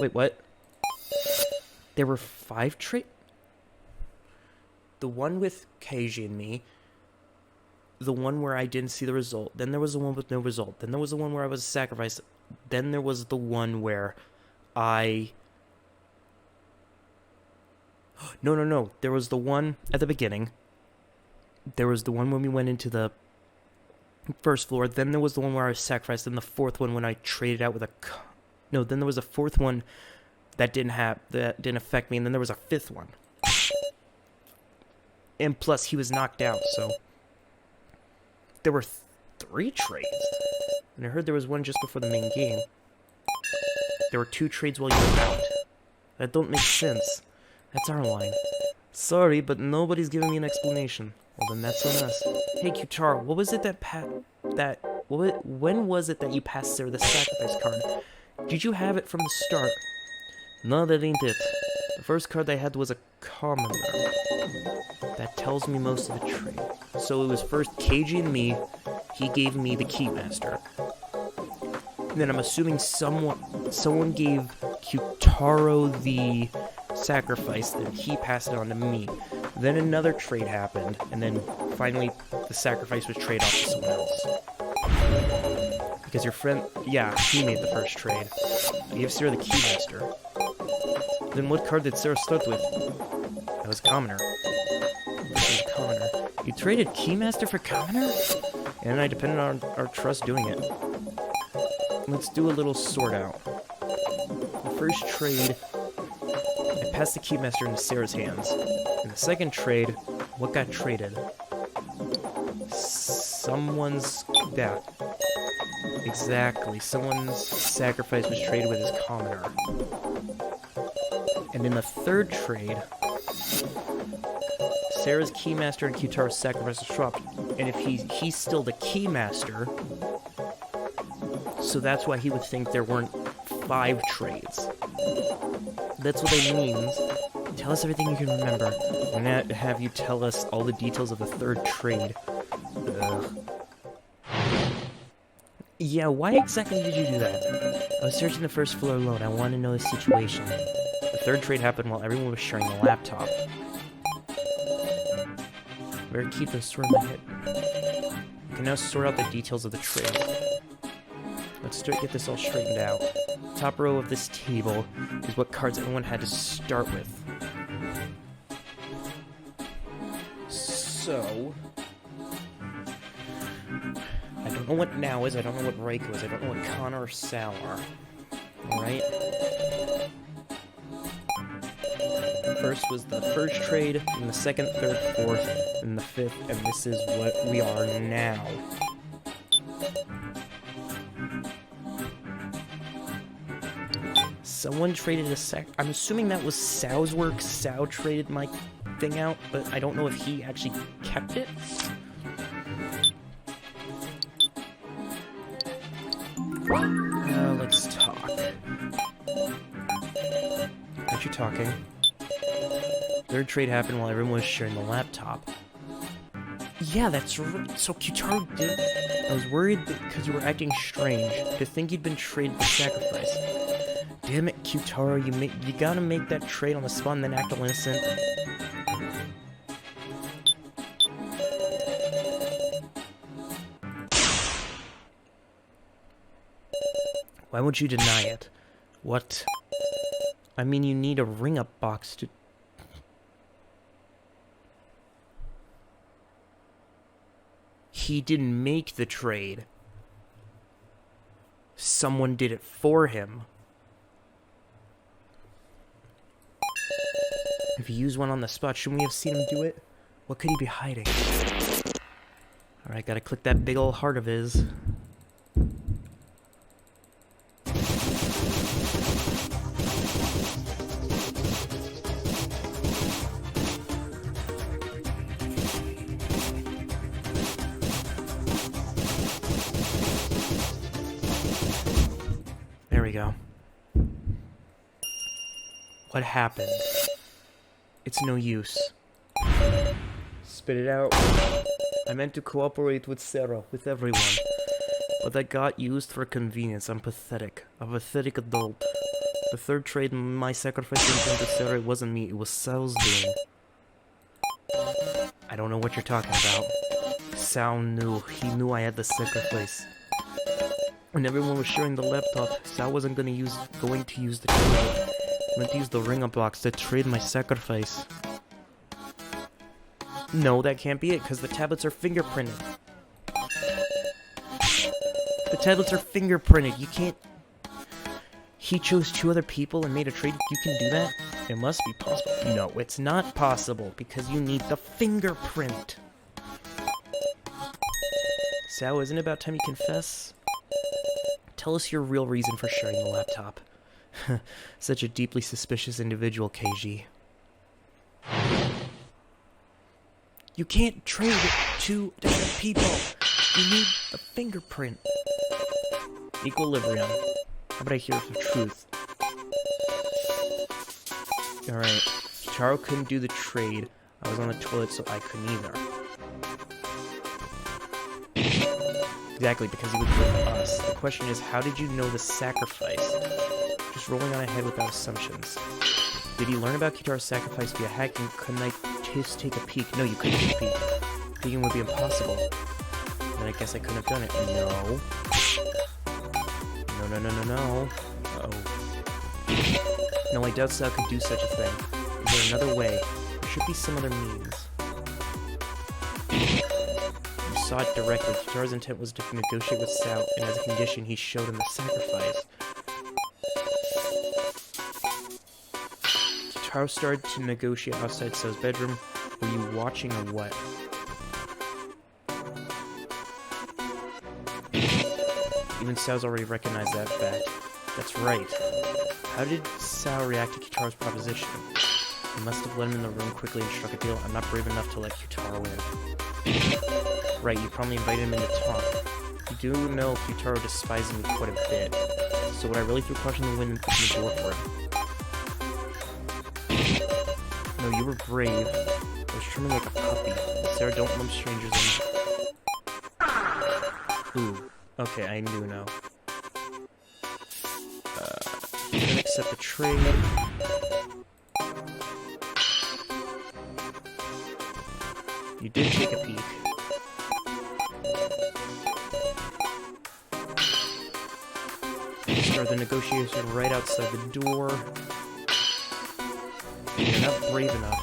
A: Wait, what? There were 5 trades? The one with Keiji and me, the one where I didn't see the result, then there was the one with no result, then there was the one where I was sacrificed, then there was the one where I... No. There was the one at the beginning. There was the one when we went into the first floor. Then there was the one where I was sacrificed. Then the 4th one when I traded out with a... No, then there was a 4th one that didn't affect me. And then there was a 5th one. And plus, he was knocked out, so... There were 3 trades. And I heard there was one just before the main game. There were 2 trades while you were out. That don't make sense. That's our line. Sorry, but nobody's giving me an explanation. Well, then that's on us. Hey, Qtaro, what was it when was it that you passed Sarah the sacrifice card? Did you have it from the start? No, that ain't it. The first card I had was a commoner. That tells me most of the trade. So it was first Keiji and me. He gave me the Keymaster. And then I'm assuming someone gave Qtaro the sacrifice, then he passed it on to me. Then another trade happened, and then finally the sacrifice was traded off to someone else. Because your friend, yeah, he made the first trade. He gave Sarah the Keymaster. Then what card did Sarah start with? That was Commoner. You traded Keymaster for Commoner? And I depended on our trust doing it. Let's do a little sort out. The first trade, I passed the Keymaster into Sarah's hands. In the second trade, what got traded? Yeah. Exactly. Someone's sacrifice was traded with his commoner. And in the third trade, Sarah's Keymaster and Qtaro's sacrifice was swapped. And if he's still the Keymaster, so that's why he would think there weren't 5 trades. That's what that means. Tell us everything you can remember, and not have you tell us all the details of the third trade. Ugh. Yeah, why exactly did you do that? I was searching the first floor alone. I wanted to know the situation. The third trade happened while everyone was sharing the laptop. Better keep this sort of in my head. We can now sort out the details of the trade. Let's get this all straightened out. Top row of this table is what cards everyone had to start with. So... I don't know what Now is, I don't know what Reiko is, I don't know what Connor or Sal are. Alright? First was the first trade, and the second, third, fourth, and the fifth, and this is what we are now. Someone traded a I'm assuming that was Sal's work. Sal traded my thing out, but I don't know if he actually kept it. Let's talk. Aren't you talking? Third trade happened while everyone was sharing the laptop. Yeah, that's right. So Qtaro did... I was worried because you were acting strange, to think you'd been traded for sacrifice. Damn it, Qtaro, you gotta make that trade on the spot and then act all innocent. Why would you deny it? What? I mean, you need a ring-up box to... He didn't make the trade. Someone did it for him. If he used one on the spot, shouldn't we have seen him do it? What could he be hiding? Alright, gotta click that big ol' heart of his. There we go. What happened? It's no use. Spit it out. I meant to cooperate with Sarah, with everyone. But that got used for convenience. I'm pathetic. A pathetic adult. The third trade, my sacrifice to Sarah, it wasn't me, it was Sal's doing. I don't know what you're talking about. Sal knew. He knew I had the sacrifice. When everyone was sharing the laptop, Sal wasn't going to use the trade. I meant to use the ring-up box to trade my sacrifice. No, that can't be it, because the tablets are fingerprinted. The tablets are fingerprinted. You can't... He chose 2 other people and made a trade. You can do that? It must be possible. No, it's not possible, because you need the fingerprint. Sal, isn't it about time you confess? Tell us your real reason for sharing the laptop. Such a deeply suspicious individual, KG. You can't trade 2 different people. You need a fingerprint. Equilibrium. How about I hear the truth? Alright. Kitaro couldn't do the trade. I was on the toilet, so I couldn't either. Exactly, because he was with us. The question is, how did you know the sacrifice? Just rolling on ahead without assumptions. Did you learn about Kitaro's sacrifice via hacking? Couldn't I just take a peek? No, you couldn't take a peek. Peeking would be impossible. Then I guess I couldn't have done it. No. No. Uh-oh. No, I doubt Sal could do such a thing. Is there another way? There should be some other means. You saw it directly. Kitaro's intent was to negotiate with Sal, and as a condition, he showed him the sacrifice. Kitaro started to negotiate outside Sal's bedroom. Were you watching or what? Even Sal's already recognized that fact. That's right. How did Sal react to Kitaro's proposition? He must have let him in the room quickly and struck a deal. I'm not brave enough to let Kitaro in. Right, you probably invited him in to talk. You do know Kitaro despises me quite a bit. So would I really throw caution in the wind and open the door for him? No, you were brave. I was trimming like a puppy. Sarah, don't lump strangers in. Ooh. Okay, I knew now. You didn't accept the trade. You did take a peek. You started the negotiation right outside the door. You're not brave enough.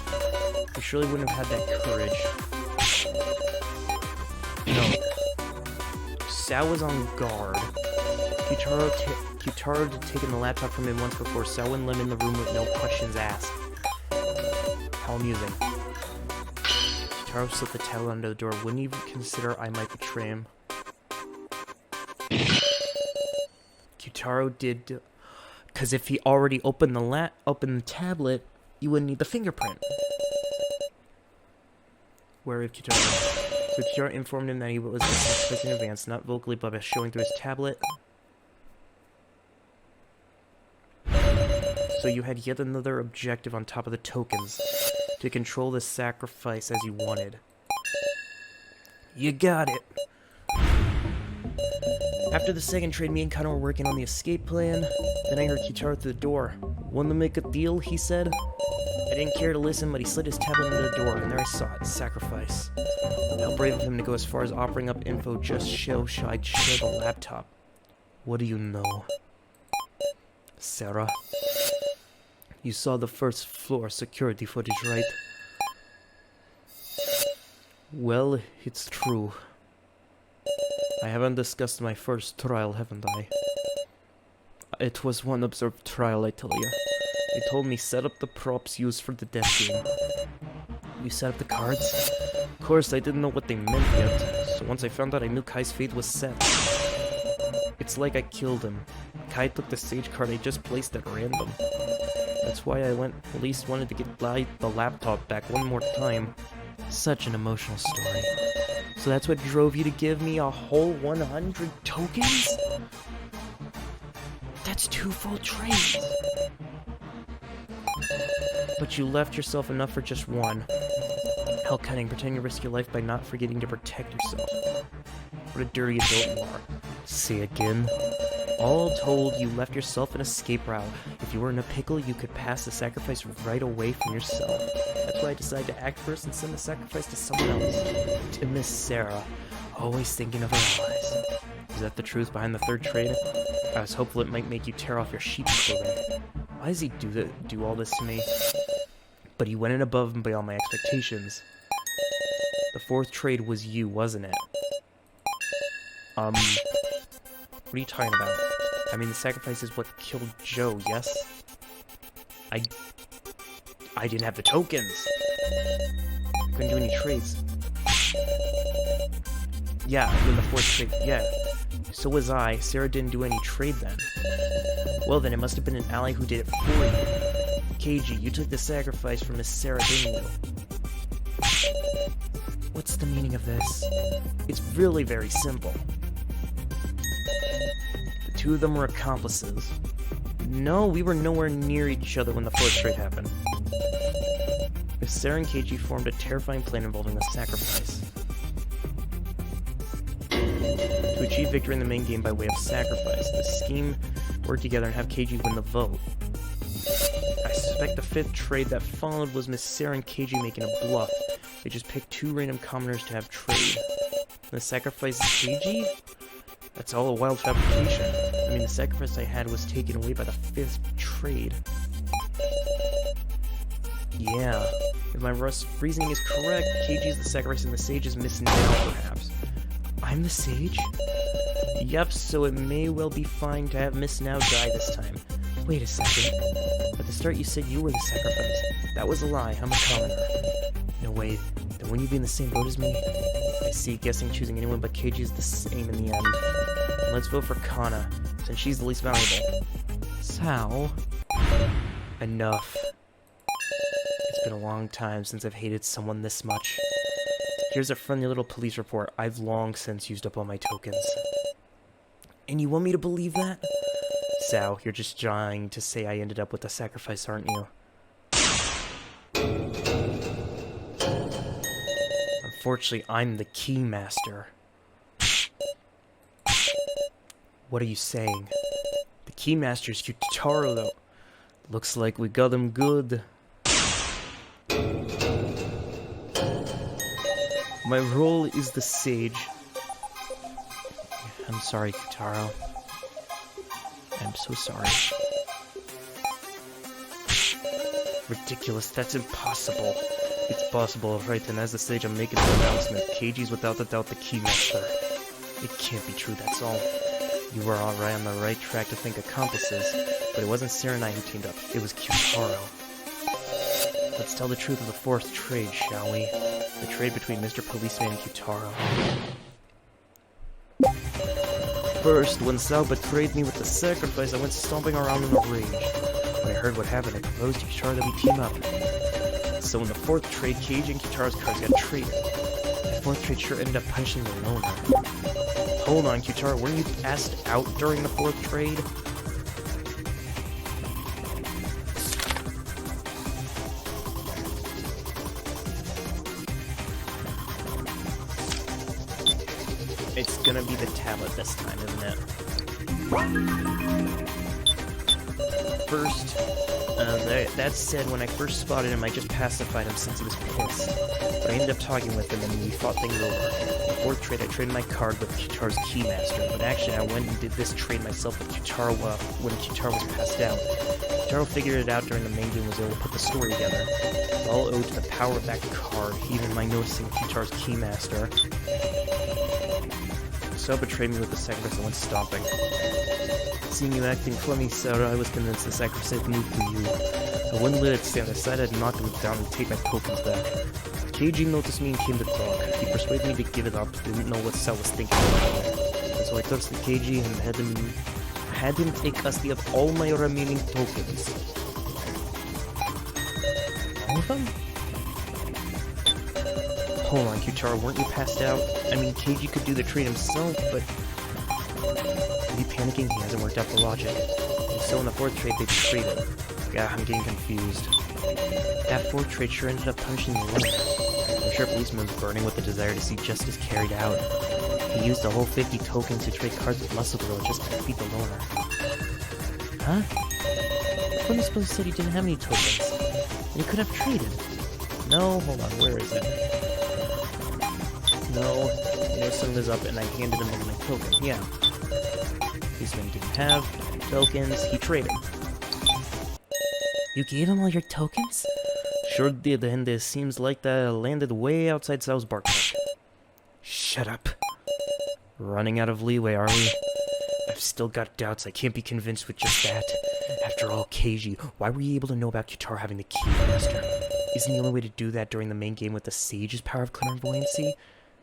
A: You surely wouldn't have had that courage. No. Sal was on guard. Kitaro had taken the laptop from him once before. Sal wouldn't let him in the room with no questions asked. How amusing. Kitaro slipped the towel under the door. Wouldn't you consider I might betray him? Kitaro did... Because if he already opened the tablet, you wouldn't need the fingerprint. Wary of Kitaro. So Kitaro informed him that he was expecting in advance, not vocally, but by showing through his tablet. So you had yet another objective on top of the tokens, to control the sacrifice as you wanted. You got it! After the second trade, me and Kano were working on the escape plan. Then I heard Kitaro through the door. Want to make a deal, he said. I didn't care to listen, but he slid his tablet under the door, and there I saw it, sacrifice. How brave of him to go as far as offering up info just so I'd share the laptop. What do you know? Sarah. You saw the first floor security footage, right? Well, it's true. I haven't discussed my first trial, haven't I? It was one observed trial, I tell you. They told me set up the props used for the death game. You set up the cards? Of course, I didn't know what they meant yet, so once I found out, I knew Kai's fate was set. It's like I killed him. Kai took the sage card I just placed at random. That's why I at least wanted to get the laptop back one more time. Such an emotional story. So that's what drove you to give me a whole 100 tokens? That's 2 full trades. But you left yourself enough for just 1. Hell cutting, pretending to risk your life by not forgetting to protect yourself. What a dirty adult you are. Say again? All told, you left yourself an escape route. If you were in a pickle, you could pass the sacrifice right away from yourself. That's why I decided to act first and send the sacrifice to someone else. To Miss Sarah. Always thinking of her allies. Is that the truth behind the third trade? I was hopeful it might make you tear off your sheep's clothing. Why does he do all this to me? But he went in above and beyond my expectations. The fourth trade was you, wasn't it? What are you talking about? I mean, the sacrifice is what killed Joe, yes? I didn't have the tokens! I couldn't do any trades. Yeah, in the fourth trade, yeah. So was I. Sarah didn't do any trade then. Well then, it must have been an ally who did it for you. KG, you took the sacrifice from Miss Sarah, didn't you? What's the meaning of this? It's really very simple. The two of them were accomplices. No, we were nowhere near each other when the fourth trade happened. Miss Sarah and KG formed a terrifying plan involving the sacrifice. To achieve victory in the main game by way of sacrifice, the scheme worked together and have KG win the vote. I suspect the fifth trade that followed was Miss Sarah and KG making a bluff. They just picked 2 random commoners to have trade. And the sacrifice is KG? That's all a wild fabrication. I mean, the sacrifice I had was taken away by the 5th trade. Yeah, if my reasoning is correct, KG is the sacrifice and the sage is Miss Now, perhaps. I'm the sage? Yep, so it may well be fine to have Miss Now die this time. Wait a second. At the start you said you were the sacrifice. That was a lie, I'm a commoner. No way, then wouldn't you be in the same boat as me? I see, guessing choosing anyone but KG is the same in the end. And let's vote for Kana, since she's the least valuable. Sal? Enough. It's been a long time since I've hated someone this much. Here's a friendly little police report. I've long since used up all my tokens. And you want me to believe that? Sal, you're just trying to say I ended up with the sacrifice, aren't you? Unfortunately, I'm the keymaster. What are you saying? The keymaster's Kyutaro, though. Looks like we got him good. My role is the sage. I'm sorry, Kyutaro. I'm so sorry. Ridiculous, that's impossible. It's possible, right? And as the sage, I'm making the announcement. KG's without a doubt the keymaster. It can't be true, that's all. You were alright on the right track to think accomplices, but it wasn't Sarah and I who teamed up. It was Kyutaro. Let's tell the truth of the fourth trade, shall we? The trade between Mr. Policeman and Kyutaro. First, when Sal betrayed me with the sacrifice, I went stomping around in a rage. When I heard what happened, I proposed to Kyutaro that we team up. So in the fourth trade, KG and Kyutaro's cards got traded. The fourth trade sure ended up punishing the loner. Hold on, Kyutaro, weren't you asked out during the fourth trade? It's gonna be the tablet this time, isn't it? First, that said, when I first spotted him, I just pacified him since he was pissed. But I ended up talking with him and we fought things over. 4th trade, I traded my card with Kitaro's Keymaster, but actually I went and did this trade myself with Kitaro when Kitaro was passed out. Kitaro figured it out during the main game and was able to put the story together. It's all owed to the power of that card, even my noticing Kitaro's Keymaster. So betrayed me with the sacrifice and went stomping. Seeing you acting funny, Sarah, I was convinced the sacrifice moved to you. I wouldn't let it stand. I decided I'd knock him down and take my tokens back. KG noticed me and came to talk. He persuaded me to give it up, didn't know what Cell was thinking about it. So I touched the KG and had him take custody of all my remaining tokens. All of them? Hold on, Kitaro, weren't you passed out? I mean, KG could do the trade himself, but... Are you panicking? He hasn't worked out the logic. And so in the 4th trade, they betrayed him. Yeah, I'm getting confused. That 4th trade sure ended up punishing the winner. I'm sure policeman was burning with the desire to see justice carried out. He used the whole 50 tokens to trade cards with Muscle Girl just to defeat the loner. Huh? Flynt supposed said he didn't have any tokens. And he could have traded. No, hold on, where is it? No, sum this up and I handed him my token. Yeah. Policeman didn't have tokens, he traded. You gave him all your tokens? Sure did, and it seems like that landed way outside South Park. Shut up. Running out of leeway, are we? I've still got doubts. I can't be convinced with just that. After all, Keiji, why were you able to know about Kitaro having the Keymaster? Isn't the only way to do that during the main game with the Sage's power of clairvoyancy?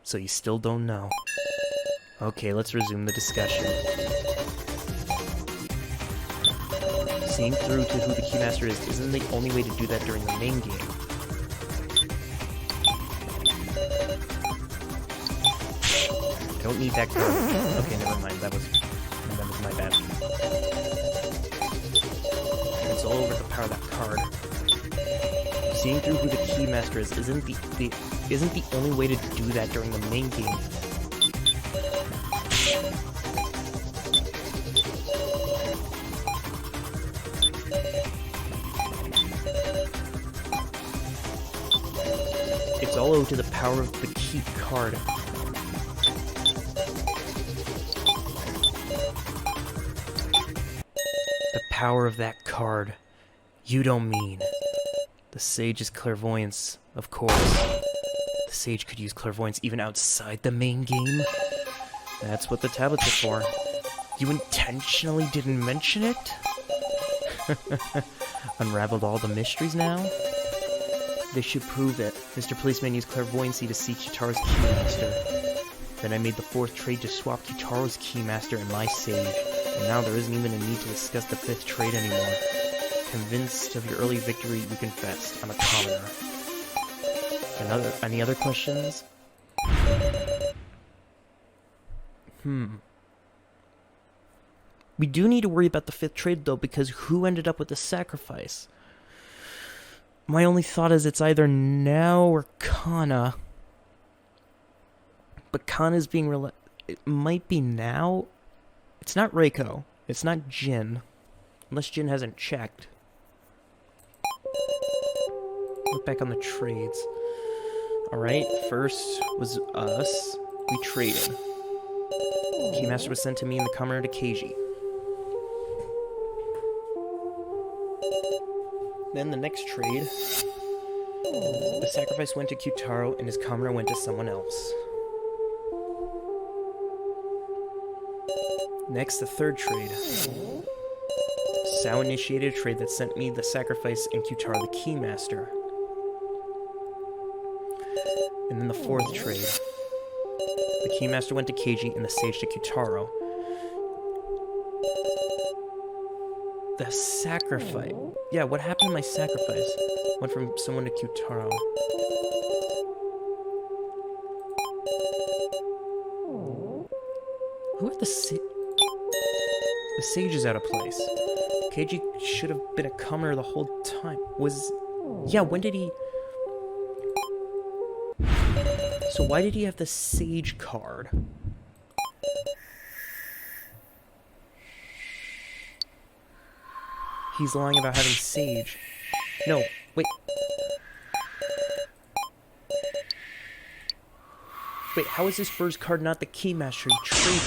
A: So you still don't know. Okay, let's resume the discussion. Seeing through to who the Keymaster is isn't the only way to do that during the main game. I don't need that card. Okay, never mind. That was my bad. It's all over the power of that card. Seeing through who the Keymaster is isn't the only way to do that during the main game. It's all owed to the power of the key card. The power of that card. You don't mean. The Sage's clairvoyance, of course. The Sage could use clairvoyance even outside the main game. That's what the tablets are for. You intentionally didn't mention it? Unraveled all the mysteries now? This should prove it. Mr. Policeman used clairvoyancy to see Kitaro's Keymaster. Then I made the 4th trade to swap Kitaro's Keymaster and my Sage. And now there isn't even a need to discuss the 5th trade anymore. Convinced of your early victory, you confessed. I'm a commoner. Any other questions? We do need to worry about the 5th trade, though, because who ended up with the sacrifice? My only thought is it's either Now or Kana. But Kana's being it might be Now. It's not Reiko. It's not Jin. Unless Jin hasn't checked. Look back on the trades. Alright, first was us. We traded. Keymaster was sent to me and the commoner to Keiji. Then the next trade, the sacrifice went to Kitaro and his commoner went to someone else. Next, the 3rd trade. Sao initiated a trade that sent me the sacrifice and Kitaro the Keymaster. And then the 4th trade. The Keymaster went to Keiji and the Sage to Kitaro. The sacrifice. Yeah, what happened to my sacrifice? Went from someone to Kitaro. Who are the Sage is out of place. Keiji should have been a commoner the whole time. Yeah, when did he... So why did he have the Sage card? He's lying about having Sage. No, wait. Wait, how is his first card not the Keymaster he traded?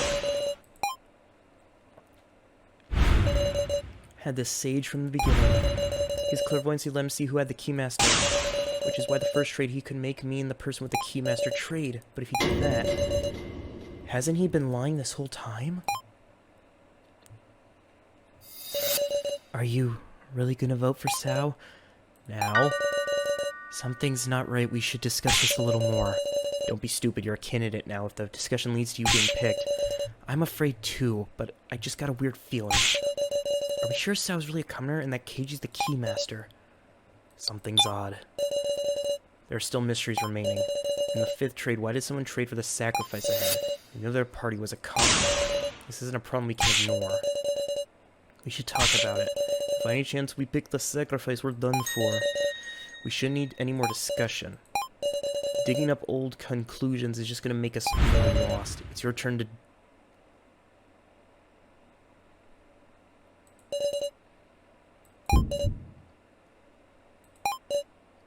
A: Had the Sage from the beginning. His clairvoyancy let him see who had the Keymaster, which is why the first trade he could make me and the person with the Keymaster trade. But if he did that, hasn't he been lying this whole time? Are you really gonna vote for Sao? Now? Something's not right. We should discuss this a little more. Don't be stupid. You're a candidate now if the discussion leads to you being picked. I'm afraid too, but I just got a weird feeling. Are we sure Sao's really a commoner and that Keiji's the Keymaster? Something's odd. There are still mysteries remaining. In the 5th trade, why did someone trade for the sacrifice ahead? We know their party was a commoner. This isn't a problem we can ignore. We should talk about it. If by any chance we pick the sacrifice, we're done for. We shouldn't need any more discussion. Digging up old conclusions is just going to make us more lost. It's your turn to...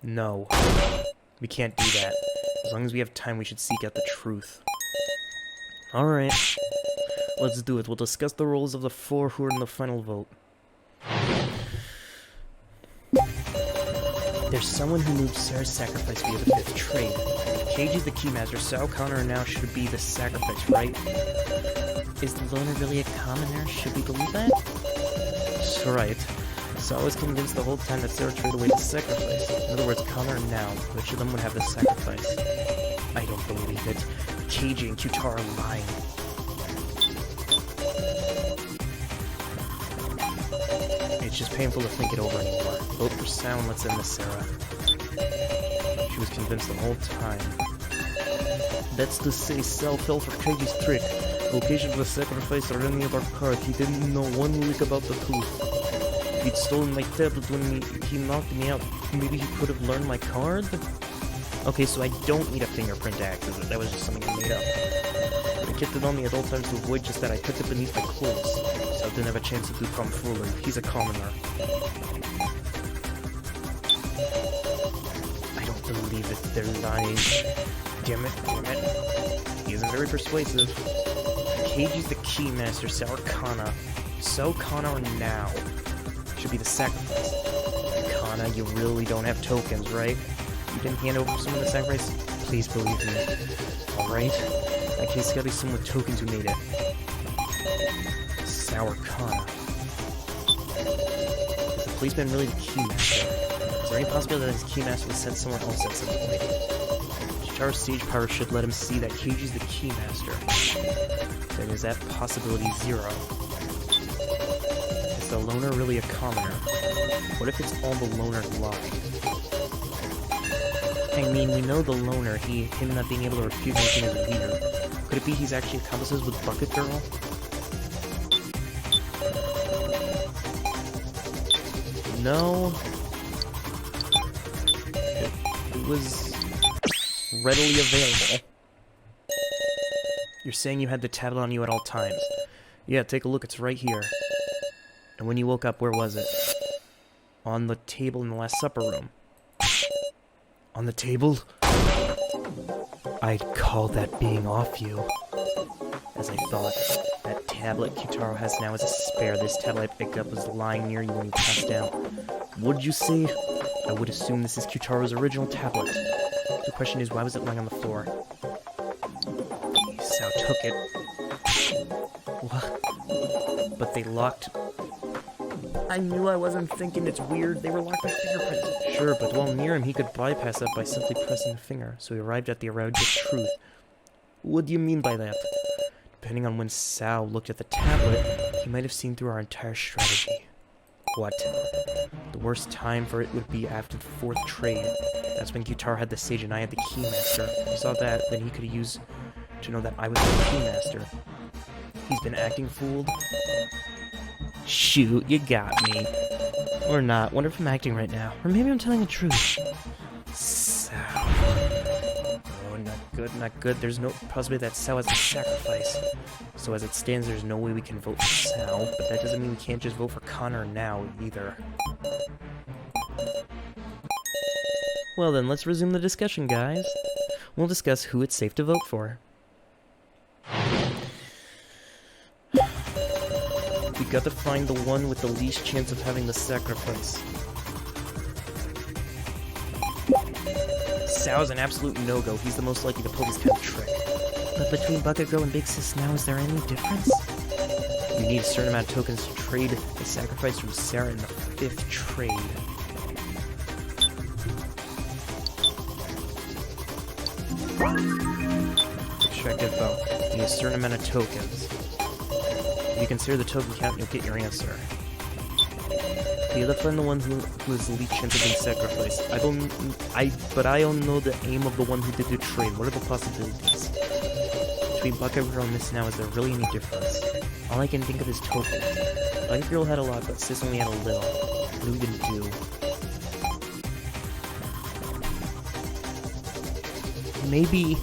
A: No. We can't do that. As long as we have time, we should seek out the truth. Alright. Let's do it. We'll discuss the roles of the 4 who are in the final vote. There's someone who moved Sarah's sacrifice via the 5th trade. Cage is the Keymaster. Sao Connor now should be the sacrifice, right? Is the loner really a commoner? Should we believe that? That's right. Sao was convinced the whole time that Sarah traded away the sacrifice. In other words, Connor now. Which of them would have the sacrifice? I don't believe it. Keiji and Kyutaro are lying. It's just painful to think it over anymore. Vote for Sao and let's end this, Sarah. She was convinced the whole time. That's to say, Sao fell for Keiji's trick. Location of the sacrifice or any other card. He didn't know one lick about the truth. If he'd stolen my tablet when he knocked me out, maybe he could have learned my card? Okay, so I don't need a fingerprint to access it. That was just something I made up. I kept it on me at all times to avoid just that. I tucked it beneath my clothes, so I didn't have a chance to do tomfoolery. He's a commoner. I don't believe it. They're lying. Damn it, damn it. He isn't very persuasive. Keiji's the Keymaster. Sao Kana. So Kana now should be the sacrifice. Kana, you really don't have tokens, right? You didn't hand over someone the sacrifice? Please believe me. Alright? In that case, it's gotta be someone with tokens who made it. Sour Kana. Is the policeman really the Keymaster? Is there any possibility that his Keymaster was sent somewhere else at some point? Chitaro's stage power should let him see that Keiji's the Keymaster. Then is that possibility 0? Is the loner really a commoner? What if it's all the loner's lie? I mean, we know the loner, him not being able to refuse anything as a leader. Could it be he's actually accomplices with Bucket Girl? No. It was readily available. You're saying you had the tablet on you at all times. Yeah, take a look, it's right here. And when you woke up, where was it? On the table in the Last Supper room. On the table? I'd call that being off you. As I thought, that tablet Kyutaro has now is a spare. This tablet I picked up was lying near you when you passed out. What'd you say? I would assume this is Kyutaro's original tablet. The question is, why was it lying on the floor? Sao took it. What? But they locked... I knew I wasn't thinking. It's weird. They were locked by fingerprints. Sure, but while near him, he could bypass that by simply pressing a finger, so he arrived at the avowed truth. What do you mean by that? Depending on when Sao looked at the tablet, he might have seen through our entire strategy. What? The worst time for it would be after the 4th trade. That's when Kyutaro had the Sage and I had the Keymaster. If he saw that, then he could use to know that I was the Keymaster. He's been acting fooled. Shoot, you got me. Or not. Wonder if I'm acting right now. Or maybe I'm telling the truth. Sao. Oh, not good, not good. There's no possibility that Sao has a sacrifice. So as it stands, there's no way we can vote for Sao, but that doesn't mean we can't just vote for Connor now, either. Well then, let's resume the discussion, guys. we'll discuss who it's safe to vote for. We gotta find the one with the least chance of having the sacrifice. Sao's an absolute no-go. He's the most likely to pull this kind of trick.
B: But between Bucket Girl and Big Sis now, is there any difference?
A: You need a certain amount of tokens to trade the sacrifice from Sarah in the 5th trade. Extract info. You need a certain amount of tokens. If you consider the token count, you'll get your answer. You gotta find the one who is the least chance of being sacrificed. But I don't know the aim of the one who did the trade. What are the possibilities? Between Bucket Girl and Miss Now, is there really any difference? All I can think of is tokens. Bucket Girl had a lot, but Sis only had a little. What are we gonna do? Maybe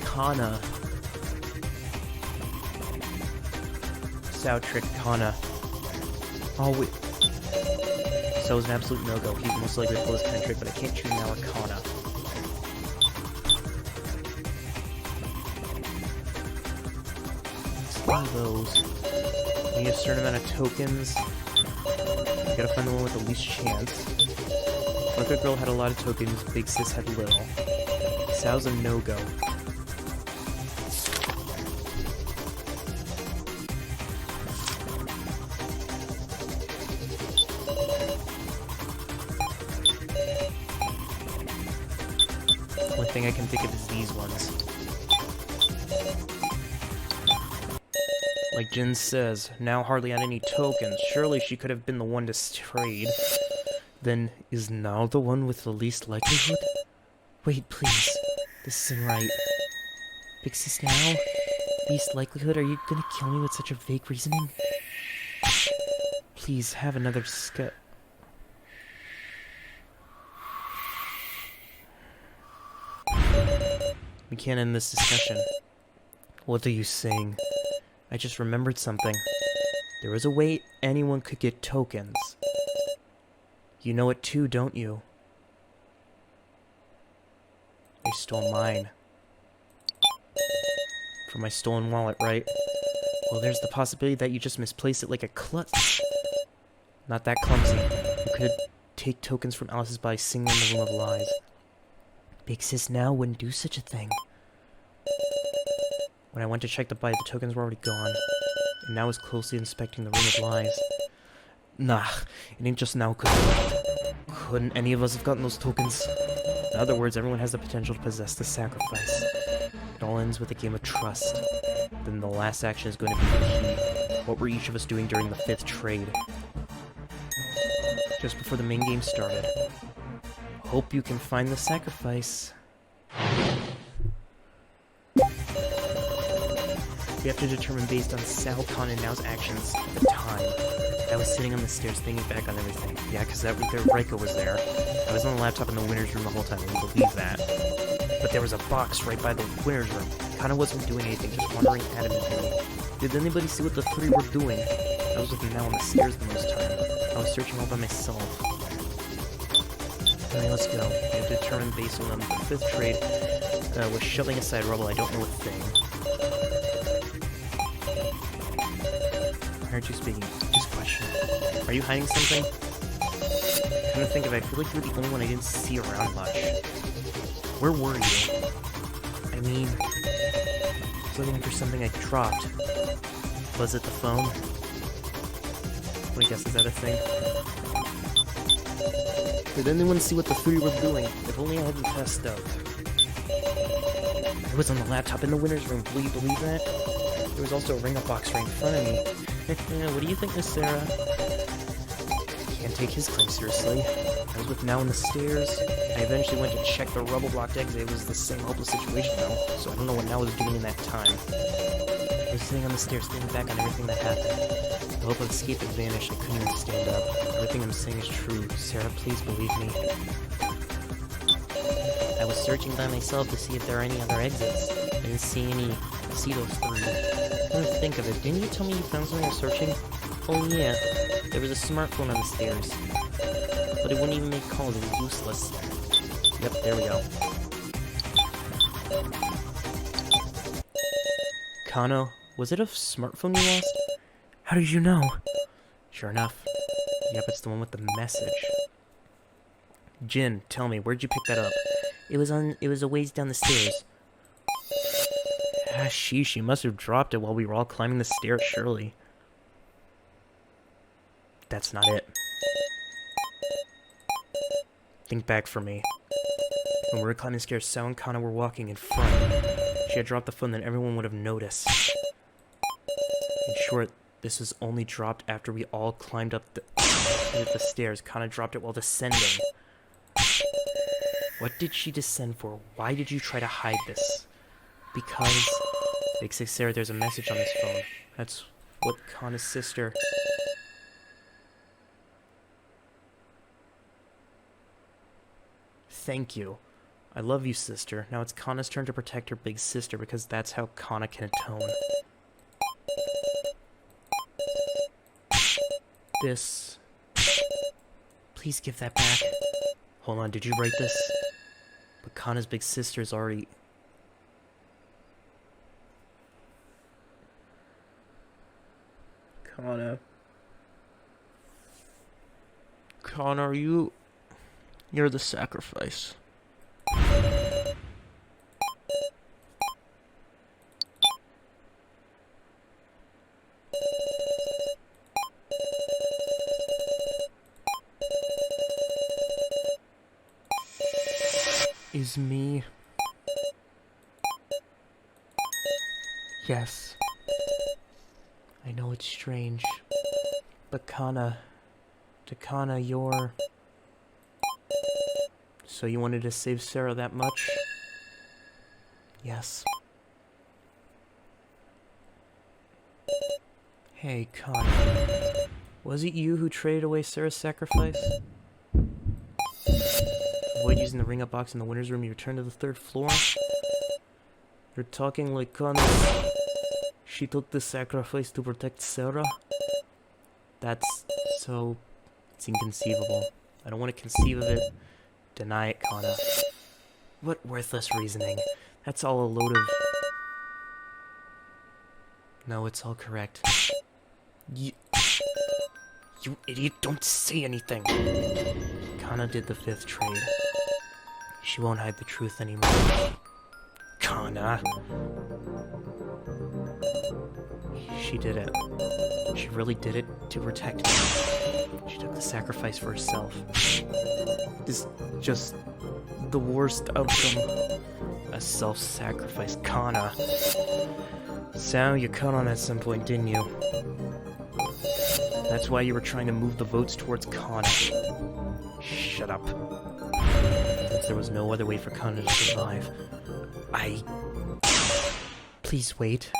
A: Kana. Sao tricked Kana. Oh wait. So is an absolute no-go. He's most likely to pull this kind of trick, but I can't choose now or Kana. One of those. You need a certain amount of tokens. You gotta find the one with the least chance. Bucket Girl had a lot of tokens, Big Sis had little. Sao's a no-go. Only thing I can think of is these ones. Like Jin says, now hardly had any tokens. Surely she could have been the one to trade. Then, is now the one with the least likelihood?
B: Wait, please. This isn't right. Big Sis now? Least likelihood? Are you gonna kill me with such a vague reasoning?
A: Please, have another We can't end this discussion. What are you saying? I just remembered something. There was a way anyone could get tokens. You know it too, don't you? They stole mine. From my stolen wallet, right? Well, there's the possibility that you just misplaced it like a klutz. Not that clumsy. You could take tokens from Alice's by singing in the Room of Lies.
B: Big Sis now wouldn't do such a thing.
A: When I went to check the buy, the tokens were already gone. And now is closely inspecting the Room of Lies. Nah, it ain't just now, couldn't any of us have gotten those tokens? In other words, everyone has the potential to possess the sacrifice. It all ends with a game of trust. Then the last action is going to be the key. What were each of us doing during the 5th trade? Just before the main game started. Hope you can find the sacrifice. We have to determine based on Sao, Khan, and Nao's actions at the time. I was sitting on the stairs thinking back on everything. Yeah, because Reiko was there. I was on the laptop in the winner's room the whole time, will you believe that? But there was a box right by the winner's room. Kana wasn't doing anything, just wandering adamantly. Did anybody see what the three were doing? I was with Nao on the stairs the most time. I was searching all by myself. Alright, let's go. We have to determine based on the 5th trade was shoving aside rubble. I don't know a thing. Why aren't you speaking? Just question. Are you hiding something? Come to think of it, I feel like you're the only one I didn't see around much. Where were you? I mean, I was looking for something I dropped. Was it the phone? What do you guess, is that a thing? Did anyone see what the three were doing? If only I hadn't passed out. I was on the laptop in the winner's room, will you believe that? There was also a ring-up box right in front of me. What do you think, Miss Sarah? Can't take his claim seriously. I was with Now on the stairs. I eventually went to check the rubble-blocked exit. It was the same hopeless situation though, so I don't know what Now was doing in that time. I was sitting on the stairs thinking back on everything that happened. The hope of escape had vanished. I couldn't even stand up. Everything I'm saying is true. Sarah, please believe me. I was searching by myself to see if there are any other exits. I didn't see those three. Come to think of it, didn't you tell me you found something while searching? Oh yeah, there was a smartphone on the stairs. But it wouldn't even make calls, it was useless. Yep, there we go. Kano, was it a smartphone you lost? How did you know? Sure enough. Yep, it's the one with the message. Jin, tell me, where'd you pick that up?
B: It was a ways down the stairs.
A: Ah, she must have dropped it while we were all climbing the stairs, surely. That's not it. Think back for me. When we were climbing the stairs, Sao and Kana were walking in front. She had dropped the phone, then everyone would have noticed. In short, this was only dropped after we all climbed up the stairs. Kana dropped it while descending. What did she descend for? Why did you try to hide this? Because, Big Sis Sarah, there's a message on this phone. That's what Kana's sister... Thank you. I love you, sister. Now it's Kana's turn to protect her big sister, because that's how Kana can atone. This... Please give that back. Hold on, did you write this? But Kana's big sister's already... Kana, are you... You're the sacrifice. Is me? Yes. I know it's strange. But Kana, you're... So you wanted to save Sarah that much? Yes. Hey, Kana. Was it you who traded away Sarah's sacrifice? Avoid using the ring-up box in the winner's room. You return to the 3rd floor? You're talking like Kana. She took the sacrifice to protect Sarah? That's so... It's inconceivable. I don't want to conceive of it. Deny it, Kana. What worthless reasoning. That's all a load of... No, it's all correct. You idiot, don't say anything! Kana did the 5th trade. She won't hide the truth anymore. Kana! She did it. She really did it to protect me. She took the sacrifice for herself. This just the worst outcome. A self-sacrifice. Kana. Sao, you cut on at some point, didn't you? That's why you were trying to move the votes towards Kana. Shut up. Since there was no other way for Kana to survive. Please wait.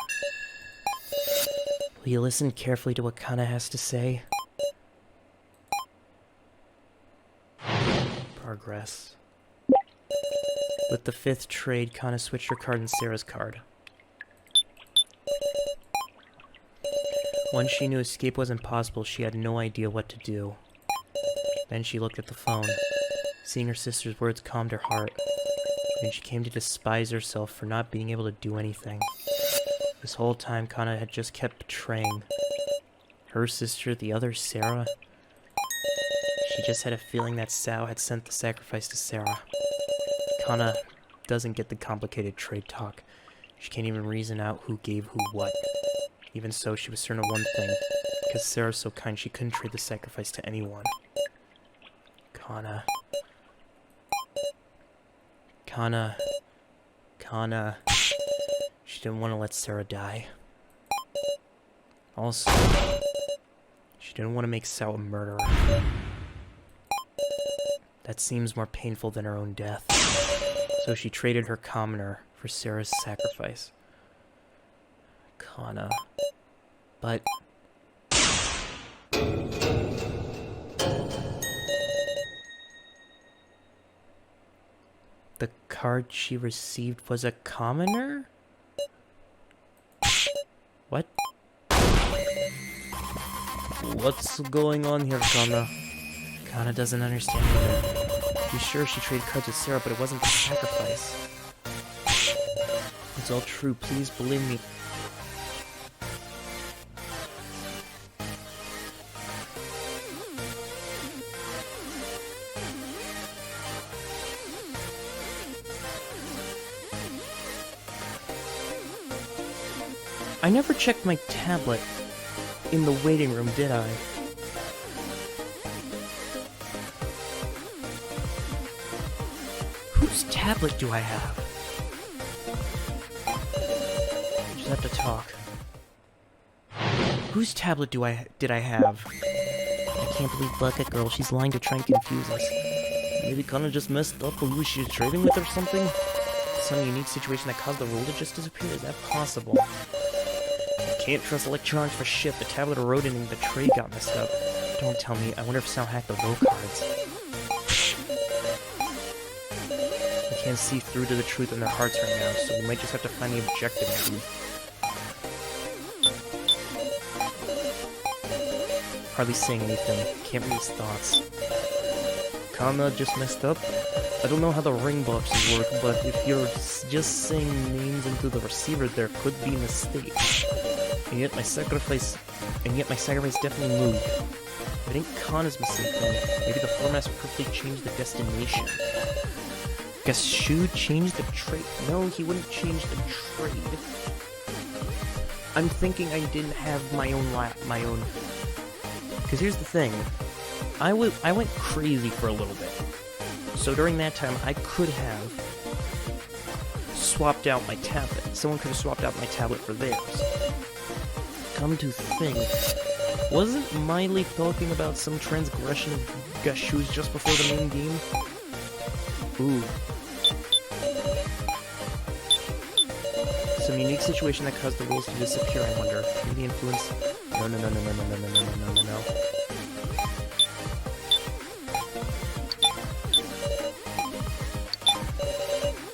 A: Will you listen carefully to what Kana has to say? Progress. With the 5th trade, Kana switched her card and Sarah's card. Once she knew escape wasn't possible, she had no idea what to do. Then she looked at the phone. Seeing her sister's words calmed her heart, and she came to despise herself for not being able to do anything. This whole time, Kana had just kept betraying her sister, the other Sarah. She just had a feeling that Sao had sent the sacrifice to Sarah. Kana doesn't get the complicated trade talk. She can't even reason out who gave who what. Even so, she was certain of one thing. Because Sarah's so kind, she couldn't trade the sacrifice to anyone. Kana. She didn't want to let Sarah die. Also, she didn't want to make Sao a murderer. That seems more painful than her own death. So she traded her commoner for Sarah's sacrifice. Kana. But... the card she received was a commoner? What? What's going on here, Kana? Kana doesn't understand either. He's sure she traded cards with Sarah, but it wasn't the sacrifice. It's all true, please believe me. I never checked my tablet in the waiting room, did I? Whose tablet do I have? I just have to talk. Whose tablet did I have?
B: I can't believe Bucket Girl, she's lying to try and confuse us.
A: Maybe Kana just messed up or who she's trading with or something? Some unique situation that caused the rule to just disappear, is that possible? I can't trust electronics for shit, the tablet eroded and the tray got messed up. Don't tell me, I wonder if Sal hacked the roll cards. I can't see through to the truth in their hearts right now, so we might just have to find the objective truth. Hardly saying anything, can't read his thoughts. Kana just messed up? I don't know how the ring boxes work, but if you're just saying names into the receiver, there could be a mistake. And yet my sacrifice definitely moved. If it ain't Kana's mistake then, maybe the floor master quickly changed the destination. Guess Shu changed the trade. No, he wouldn't change the trade. I'm thinking I didn't have my own. Because here's the thing. I went crazy for a little bit. So during that time, I could have swapped out my tablet. Someone could have swapped out my tablet for theirs. Come to think, wasn't Miley talking about some transgression of Gashu's just before the main game? Ooh. Some unique situation that caused the rules to disappear, I wonder. Maybe influence... No.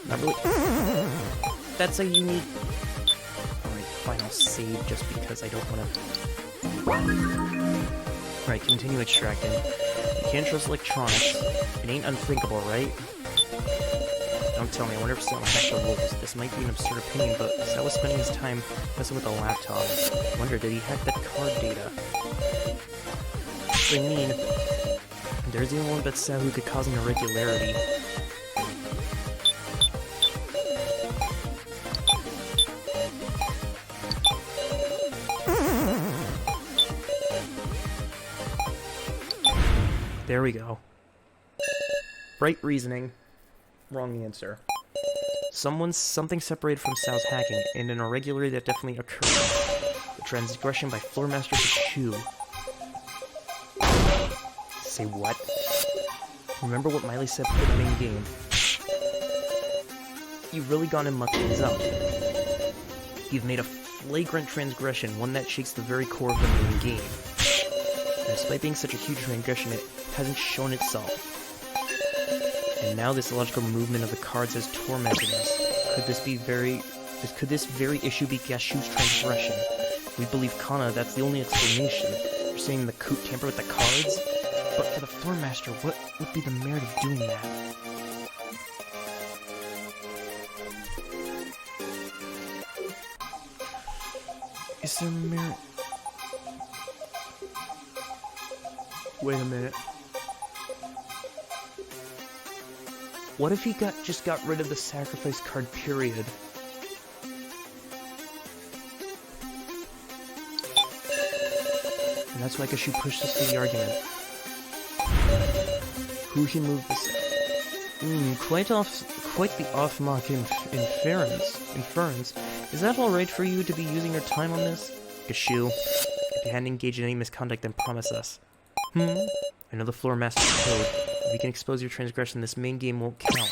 A: Not really. That's a unique... Alright, fine, I'll save just because I don't want to... Alright, continue extracting. You can't trust electronics. It ain't unthinkable, right? Don't tell me, I wonder if Sal hacked the rules. This might be an absurd opinion, but Sal was spending his time messing with the laptop. I wonder, did he hack that card data? I mean, there's the only one but Sal who could cause an irregularity. There we go. Right reasoning. Wrong answer. Something separated from Sal's hacking, and an irregularity that definitely occurred. The transgression by Floor Master Shu. Say what? Remember what Miley said for the main game. You've really gone and mucked things up. You've made a flagrant transgression, one that shakes the very core of the main game. And despite being such a huge transgression, it hasn't shown itself. And now this illogical movement of the cards has tormented us. Could this very issue be Gashu's transgression? If we believe Kana, that's the only explanation. You're saying the Coot tampered with the cards? But for the Floor Master, what would be the merit of doing that? Is there merit? Wait a minute. What if he just got rid of the sacrifice card, period? And that's why Gashu pushed us to the argument. Who he moved this... quite the off-mark inference. Is that alright for you to be using your time on this? Gashu, if you hadn't engaged in any misconduct, then promise us. I know the Floor Master's code. If you can expose your transgression, this main game won't count.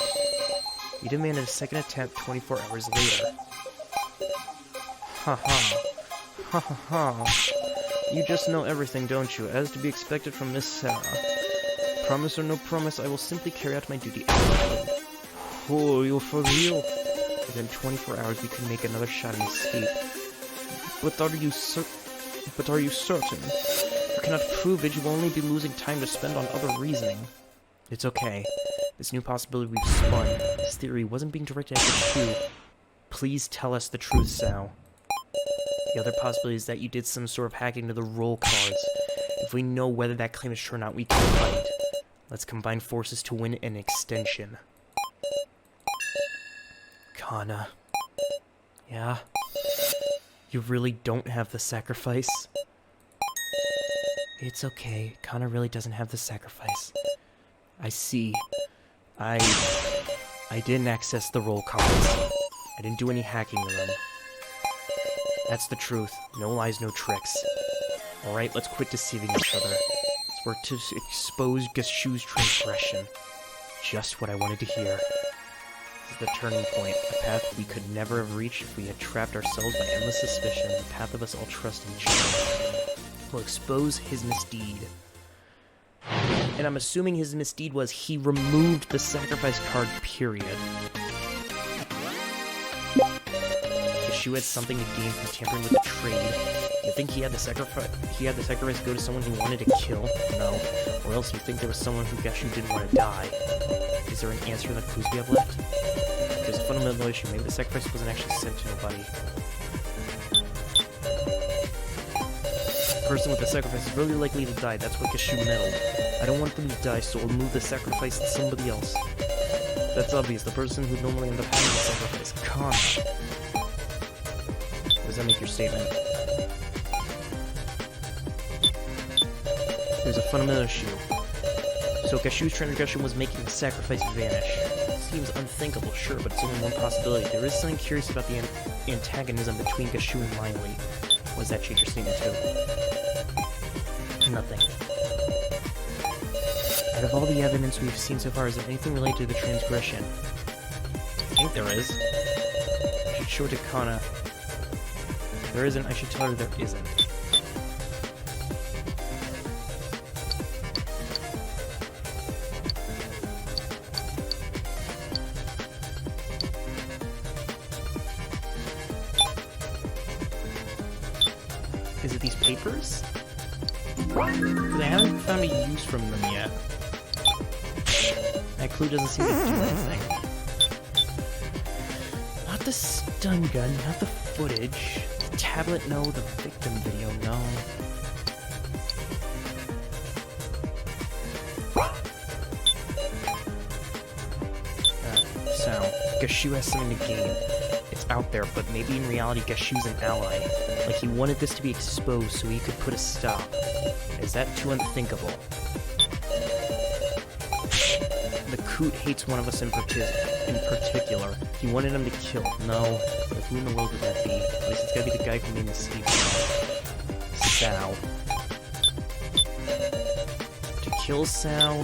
A: You demanded a second attempt 24 hours later. Ha. You just know everything, don't you? As to be expected from Miss Sarah. Promise or no promise, I will simply carry out my duty. Oh, you're for real? Within 24 hours, we can make another shot and escape. But are you certain? If you cannot prove it, you will only be losing time to spend on other reasoning. It's okay. This new possibility we've spun, this theory wasn't being directed at the truth. Please tell us the truth, Sal. The other possibility is that you did some sort of hacking to the roll cards. If we know whether that claim is true or not, we can fight. Let's combine forces to win an extension. Kana. Yeah? You really don't have the sacrifice?
B: It's okay. Kana really doesn't have the sacrifice.
A: I see. I didn't access the roll cards. I didn't do any hacking of them. That's the truth. No lies, no tricks. Alright, let's quit deceiving each other. Let's work to expose Gashu's transgression. Just what I wanted to hear. This is the turning point, a path we could never have reached if we had trapped ourselves by endless suspicion, the path of us all trusting each other. We'll expose his misdeed. And I'm assuming his misdeed was he removed the sacrifice card, period. Gashu had something to gain from tampering with the trade. You think he had the sacrifice go to someone he wanted to kill? No. Or else you think there was someone who Gashu didn't want to die. Is there an answer in the clues we have left? There's a fundamental issue. Maybe the sacrifice wasn't actually sent to nobody. The person with the sacrifice is really likely to die. That's what Gashu meddled. I don't want them to die, so I'll move the sacrifice to somebody else. That's obvious. The person who'd normally end up having the sacrifice. Kana. Does that make your statement? There's a fundamental issue. So Gashu's transgression was making the sacrifice vanish. Seems unthinkable, sure, but it's only one possibility. There is something curious about the antagonism between Gashu and Miley. What does that change your statement to? Nothing. Out of all the evidence we've seen so far, is there anything related to the transgression? I think there is. I should show it to Kana. If there isn't, I should tell her there isn't. Is it these papers? Because I haven't found a use from them yet. That clue doesn't seem to do anything. Not the stun gun, not the footage. The tablet, no. The victim video, no. So, Gashu has something to gain. It's out there, but maybe in reality Gashu's an ally. Like he wanted this to be exposed so he could put a stop. Is that too unthinkable? The Coot hates one of us in particular. He wanted him to kill. No. But who in the world would that be? At least it's gotta be the guy who made the mistake. Sal. To kill Sal?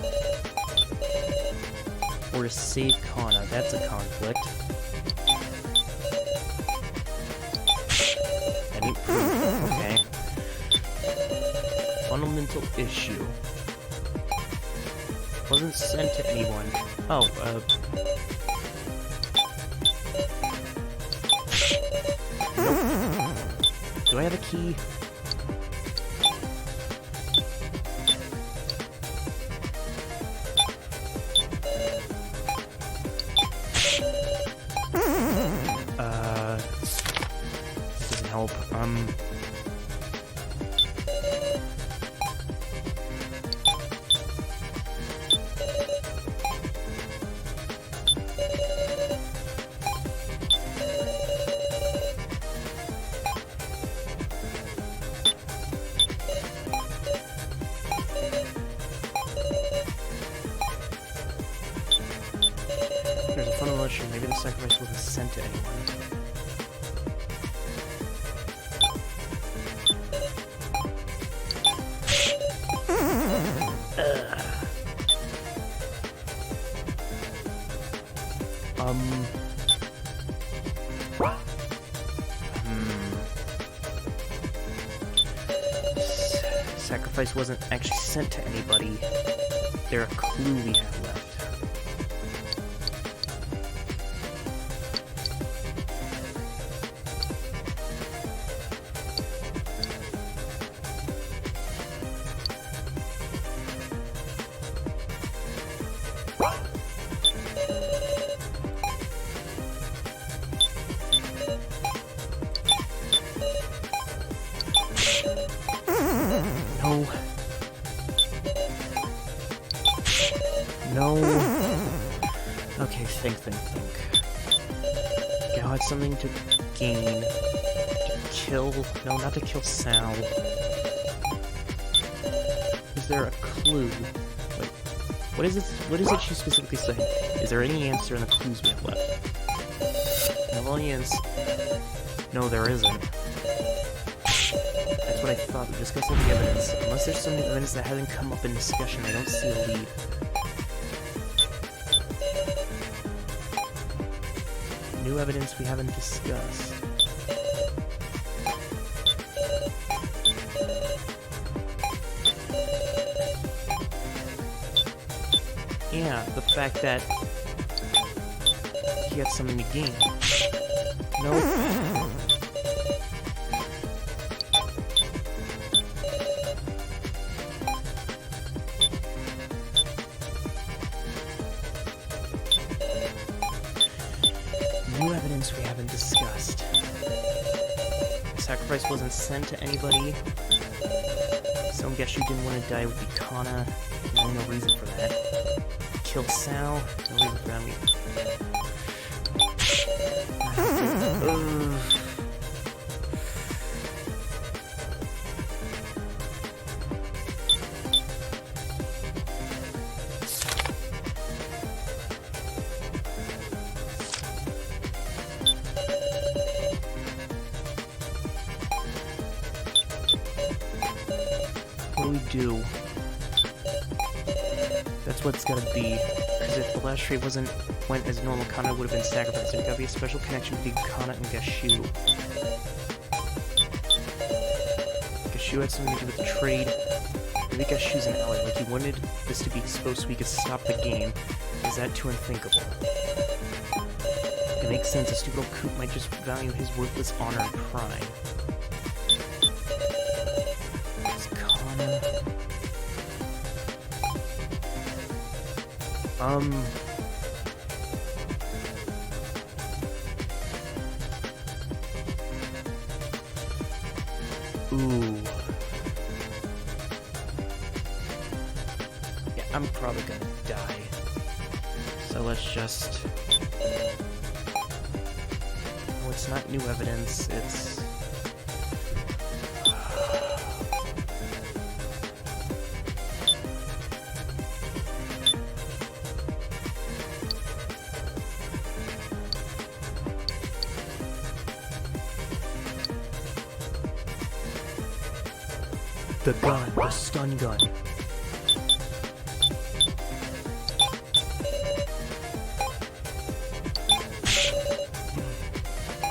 A: Or to save Kana? That's a conflict. Okay. Fundamental issue. Wasn't sent to anyone. Oh, Nope. Do I have a key? This doesn't help. There's a fundamental issue. Maybe the sacrifice wasn't sent to anyone. Sacrifice wasn't actually sent to anybody. They're a clue we have left. No. No. Okay, think. God, something to gain. To kill... No, not to kill Sal. Is there a clue? Wait, what is it she specifically saying? Is there any answer in the clues we have left? Evolutions. No, there isn't. That's what I thought. We discussed all the evidence. Unless there's some new evidence that hasn't come up in discussion, I don't see a lead. New evidence we haven't discussed. Yeah, the fact that he had something to gain. No. New evidence we haven't discussed. The sacrifice wasn't sent to anybody. Some guess you didn't want to die with Ikana. No reason for that. Kill Sal. No reason for that. What do we do? That's what it's gotta be. Because if the last trade went as normal, Kana would have been sacrificed. There's gotta be a special connection between Kana and Gashu. Gashu had something to do with the trade. I think Gashu's an ally. Like, he wanted this to be exposed so we could stop the game. Is that too unthinkable? It makes sense. A stupid Coop might just value his worthless honor and pride. Is Kana... Ooh. Yeah, I'm probably gonna die. So let's just... Oh, it's not new evidence, it's... The gun, the stun gun.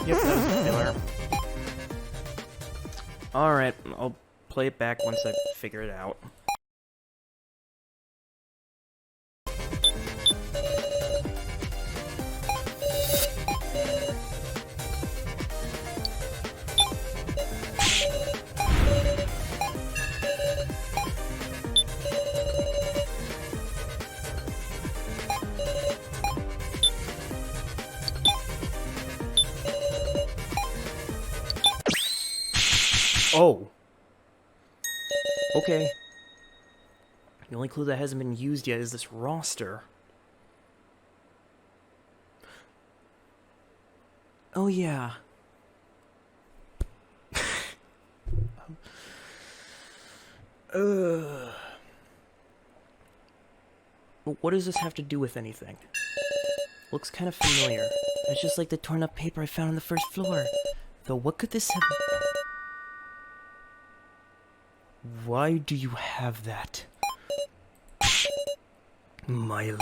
A: Yep, that was a filler. Alright, I'll play it back once I figure it out. Oh. Okay. The only clue that hasn't been used yet is this roster. Oh yeah. What does this have to do with anything? Looks kind of familiar. It's just like the torn up paper I found on the first floor. Though what could this have... Why do you have that? Miley.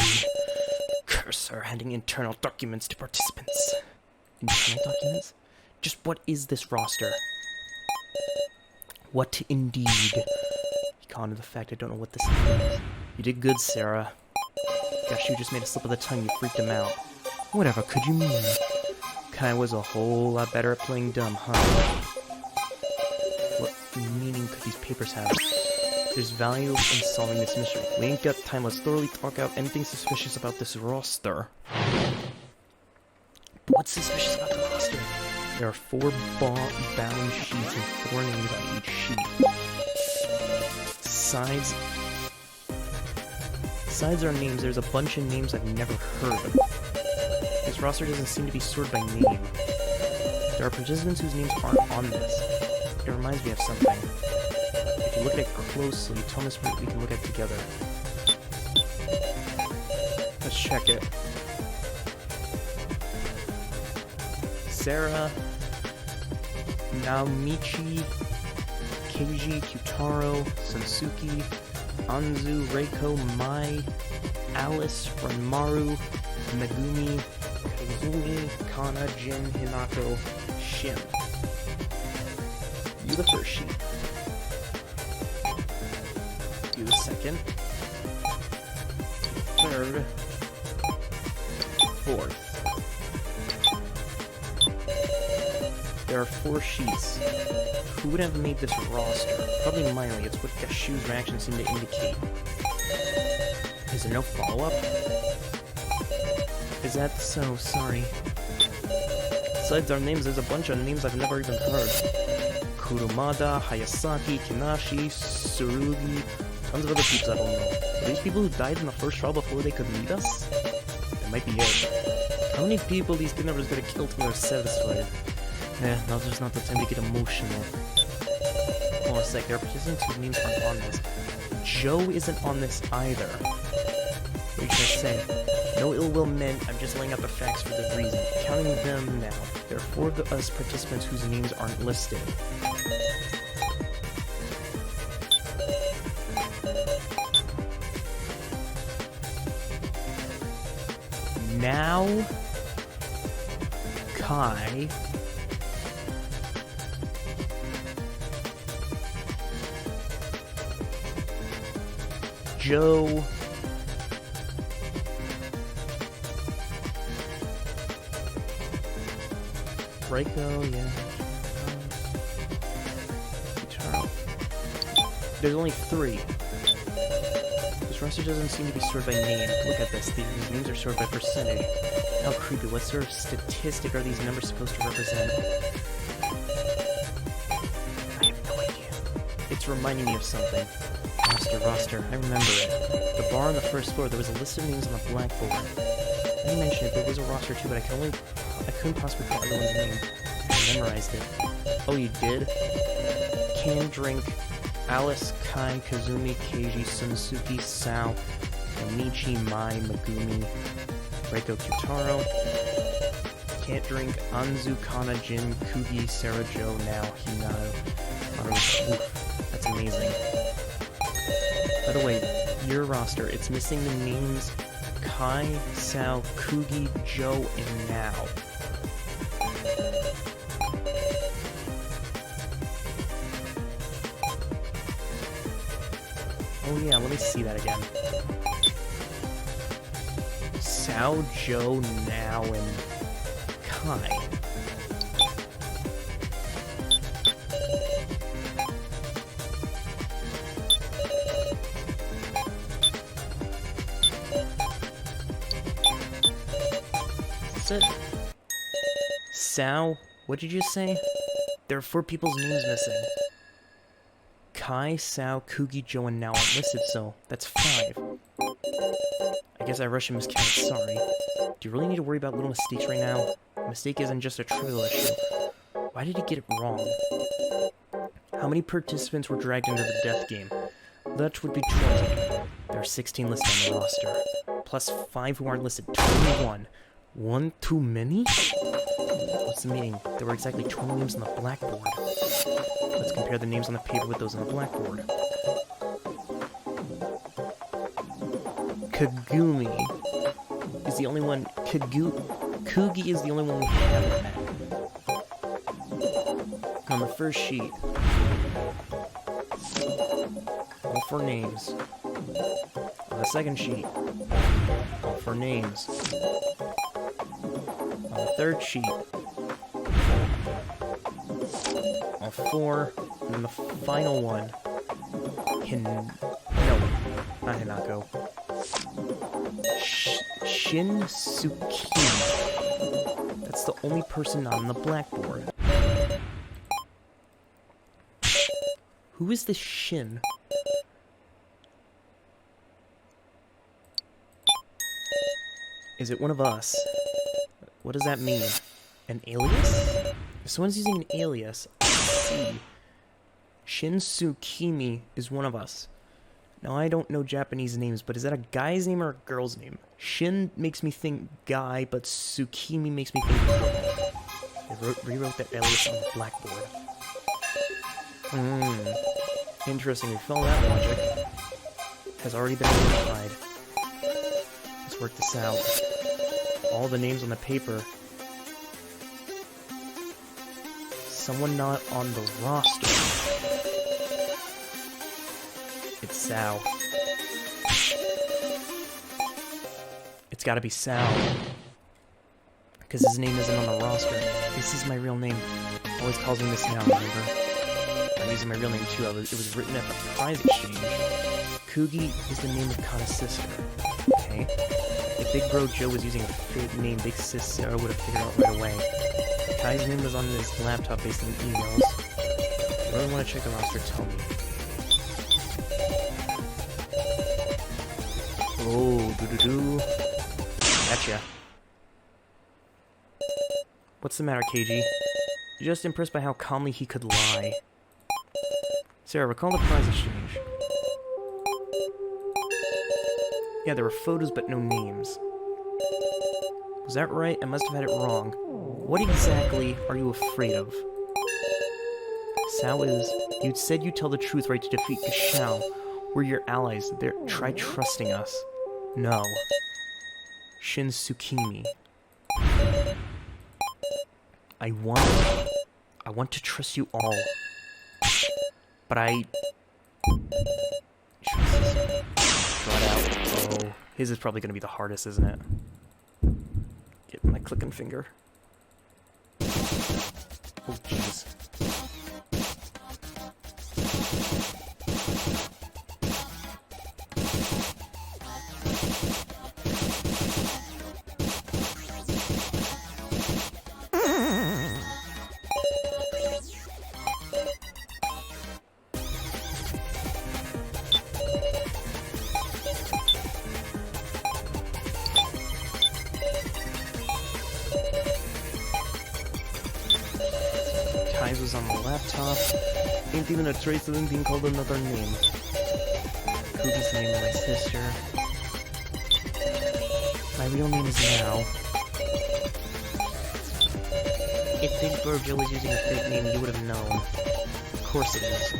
A: Curse her, handing internal documents to participants. Internal documents? Just what is this roster? What indeed? You can't the fact I don't know what this is. You did good, Sarah. Gosh, you just made a slip of the tongue, you freaked him out. Whatever could you mean? Kai was a whole lot better at playing dumb, huh? What meaning could these papers have? There's value in solving this mystery. We ain't got time, let's thoroughly talk out anything suspicious about this roster. What's suspicious about the roster? There are 4 bound sheets and 4 names on each sheet. Sides are names. There's a bunch of names I've never heard of. This roster doesn't seem to be sorted by name. There are participants whose names aren't on this. It reminds me of something. If you look at it closely, tell us what we can look at together. Let's check it. Sarah, Naomichi, Keiji, Kyutaro, Sansuki, Anzu, Reiko, Mai, Alice, Ranmaru, Megumi, Kazumi, Kana, Jin, Hinako, Shin. Do the first sheet. Do the second. Third. Fourth. There are 4 sheets. Who would have made this roster? Probably Miley. It's what Gashu's reactions seem to indicate. Is there no follow-up? Is that so? Sorry. Besides our names, there's a bunch of names I've never even heard. Kurumada, Hayasaki, Kinashi, Tsurugi, tons of other people I don't know. Are these people who died in the first trial before they could meet us? That might be it. How many people these kidnappers gotta kill till they're satisfied? Yeah, now's just not the time to get emotional. Hold on a sec, there are participants whose names aren't on this. Joe isn't on this either. What are you trying to say? No ill will meant, I'm just laying out the facts for this reason. Counting them now, there are 4 of us participants whose names aren't listed. Now, Kai, Joe, Reiko, yeah. Guitar. There's only 3. This roster doesn't seem to be sorted by name. Look at this. These names are sorted by percentage. How creepy. What sort of statistic are these numbers supposed to represent? I have no idea. It's reminding me of something. Roster. I remember it. The bar on the first floor, there was a list of names on the blackboard. I didn't mention it, there was a roster too, but I couldn't possibly call everyone's name. I memorized it. Oh, you did? Can Drink, Alice, Kai, Kazumi, Keiji, Sunsuki, Sao, Nomichi, Mai, Megumi, Reiko, Kyutaro. Can't Drink, Anzu, Kana, Jin, Kugi, Sarah, Joe, Now, Hinado, Maru. Oof, that's amazing. By the way, your roster, it's missing the names Kai, Sao, Kugi, Joe, and Now. Oh yeah, let me see that again. Sao, Joe, Now, and Kai. It? Sao, what did you say? There are 4 people's names missing. Kai, Sao, Kugi, Joe, and Now aren't listed, so that's 5. I guess I rushed and miscounted, sorry. Do you really need to worry about little mistakes right now? A mistake isn't just a trivial issue. Why did he get it wrong? How many participants were dragged into the death game? That would be 20. There are 16 listed on the roster, plus 5 who aren't listed, 21. 1 too many? What's the meaning? There were exactly 20 names on the blackboard. Let's compare the names on the paper with those on the blackboard. Kagumi is the only one. Kugi is the only one we haven't met. On the first sheet, all 4 names. On the second sheet, all 4 names. On the third sheet, all 4, and then the final one, not Hinako. Shinsuke. That's the only person not on the blackboard. Who is this Shin? Is it one of us? What does that mean? An alias? If someone's using an alias, I see. Shin Tsukimi is one of us. Now, I don't know Japanese names, but is that a guy's name or a girl's name? Shin makes me think guy, but Tsukimi makes me think girl. They rewrote that alias on the blackboard. Interesting. We follow that logic. Has already been identified. Let's work this out. All the names on the paper. Someone not on the roster. It's Sal. It's gotta be Sal. Because his name isn't on the roster. This is my real name. Always calls me this now, remember? I'm using my real name too. It was written at the prize exchange. Kugi is the name of Kana's sister. Okay. If Big Bro Joe was using a fake name, Big Sis Sarah would have figured out right away. Kai's name was on his laptop based on emails. If you really want to check the roster, tell me. Oh, doo-doo-doo. Gotcha. What's the matter, KG? You're just impressed by how calmly he could lie. Sarah, recall the prize exchange. Yeah, there were photos but no names. Was that right? I must have had it wrong. What exactly are you afraid of? Sao is... You said you'd tell the truth, right, to defeat Gashao. We're your allies. Try trusting us. No. Shin Tsukimi. I want to trust you all. But I... Jesus. Draw it out. Oh. His is probably going to be the hardest, isn't it? Get my clicking finger. Oh, jeez. Kai's was on the laptop. Ain't even a trace of him being called another name. Kugi's the name of my sister. My real name is Now. If Big Bird Joe was using a fake name, you would have known. Of course it is.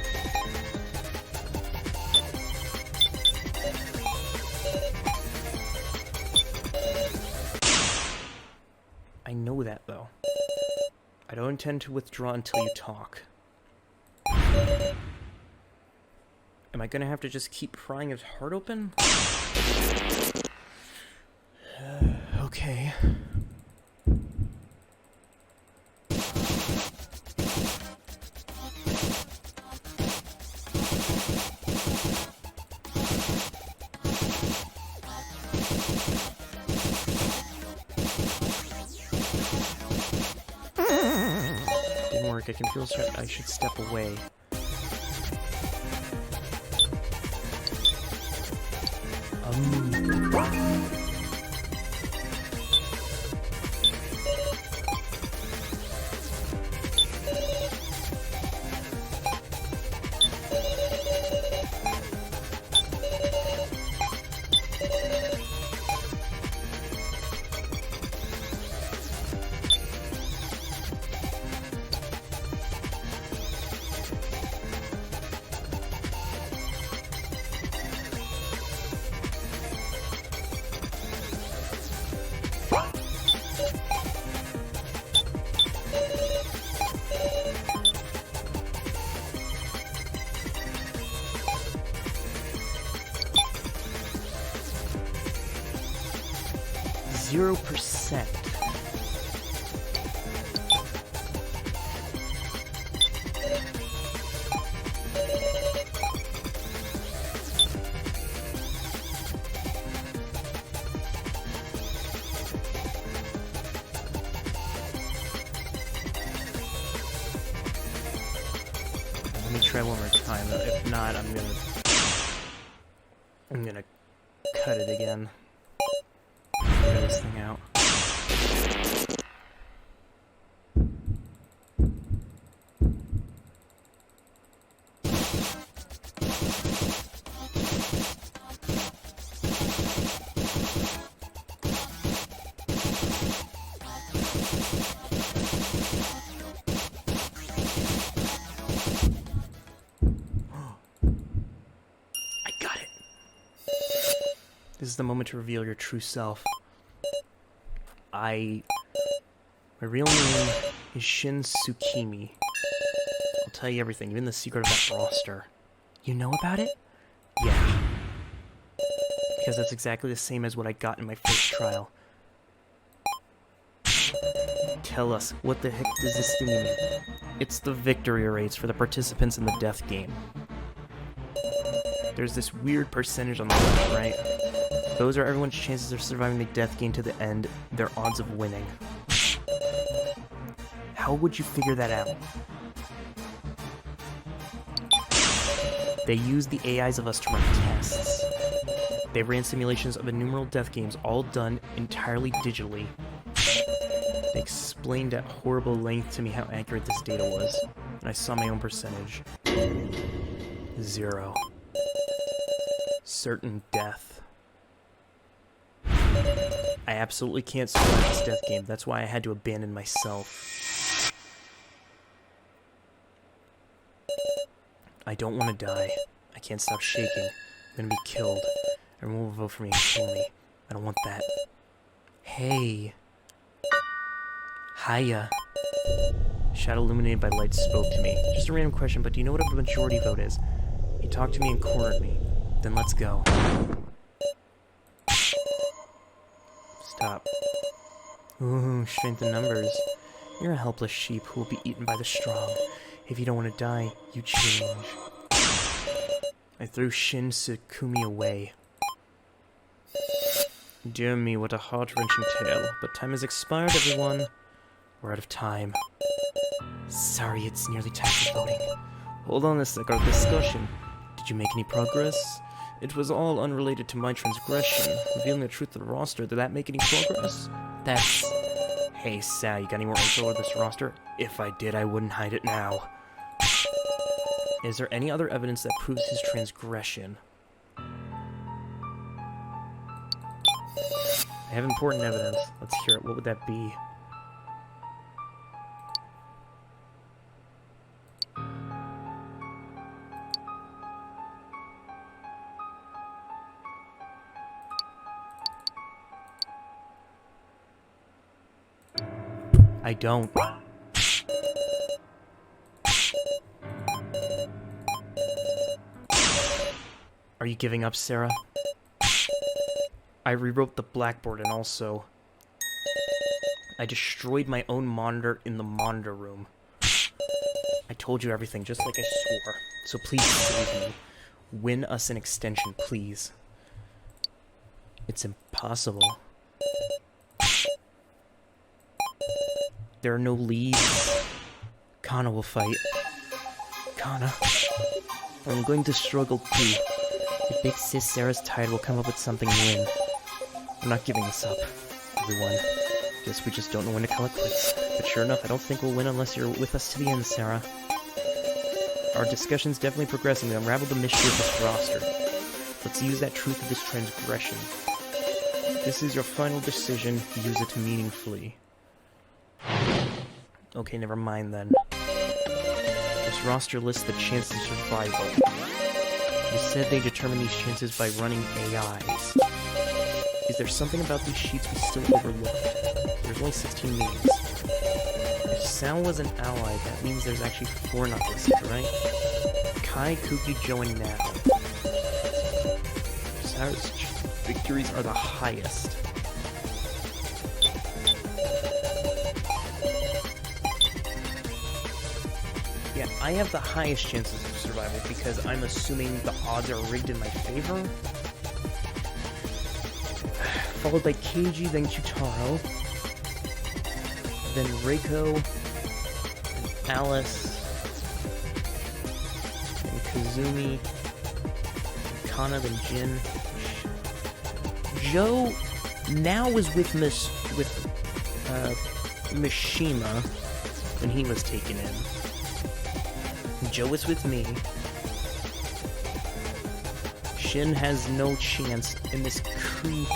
A: I know that, though. I don't intend to withdraw until you talk. Am I gonna have to just keep prying his heart open? Okay. Didn't work. I can feel I should step away. %. Let me try one more time. If not, I'm gonna cut it again. Figure this thing out. This is the moment to reveal your true self. My real name is Shin Tsukimi. I'll tell you everything, even the secret of that roster.
B: You know about it?
A: Yeah. Because that's exactly the same as what I got in my first trial. Tell us, what the heck does this thing mean? It's the victory rates for the participants in the death game. There's this weird percentage on the left, right? Those are everyone's chances of surviving the death game to the end, their odds of winning. How would you figure that out? They used the AIs of us to run tests. They ran simulations of innumerable death games, all done entirely digitally. They explained at horrible length to me how accurate this data was, and I saw my own percentage. 0. Certain death. I absolutely can't survive this death game, that's why I had to abandon myself. I don't want to die. I can't stop shaking. I'm gonna be killed. Everyone will vote for me and kill me. I don't want that. Hey. Hiya. Shadow illuminated by light spoke to me. Just a random question, but do you know what a majority vote is? He talked to me and cornered me. Then let's go. Stop. Ooh, strength in numbers. You're a helpless sheep who will be eaten by the strong. If you don't want to die, you change. I threw Shin Tsukimi away. Dear me, what a heart-wrenching tale. But time has expired, everyone. We're out of time. Sorry, it's nearly time for voting. Hold on a sec, our discussion. Did you make any progress? It was all unrelated to my transgression. Revealing the truth of the roster, did that make any progress? That's... Hey, Sal, you got any more info on this roster? If I did, I wouldn't hide it now. Is there any other evidence that proves his transgression? I have important evidence. Let's hear it. What would that be? I don't. Are you giving up, Sarah? I rewrote the blackboard and also... I destroyed my own monitor in the monitor room. I told you everything, just like I swore. So please save me. Win us an extension, please. It's impossible. There are no leads. Kana will fight. Kana. I'm going to struggle too. If Big Sis Sarah's tired, we'll come up with something to win. I'm not giving this up, everyone. Guess we just don't know when to call it quits. But sure enough, I don't think we'll win unless you're with us to the end, Sarah. Our discussion's definitely progressing. We unraveled the mystery of this roster. Let's use that truth of this transgression. This is your final decision. Use it meaningfully. Okay, never mind then. This roster lists the chances of survival. You said they determine these chances by running AIs. Is there something about these sheets we still overlooked? There's only 16 names. If Sal was an ally, that means there's actually 4 not listed, right? Kai, Kuki, Joe, and Nao. Sarah's victories are the highest. Yeah, I have the highest chances of survival because I'm assuming the odds are rigged in my favor. Followed by Keiji, then Kyutaro, then Reiko, and Alice, and Kazumi, Kana, then Jin. Joe now was with Mishima when he was taken in. Joe is with me. Shin has no chance in this Kugi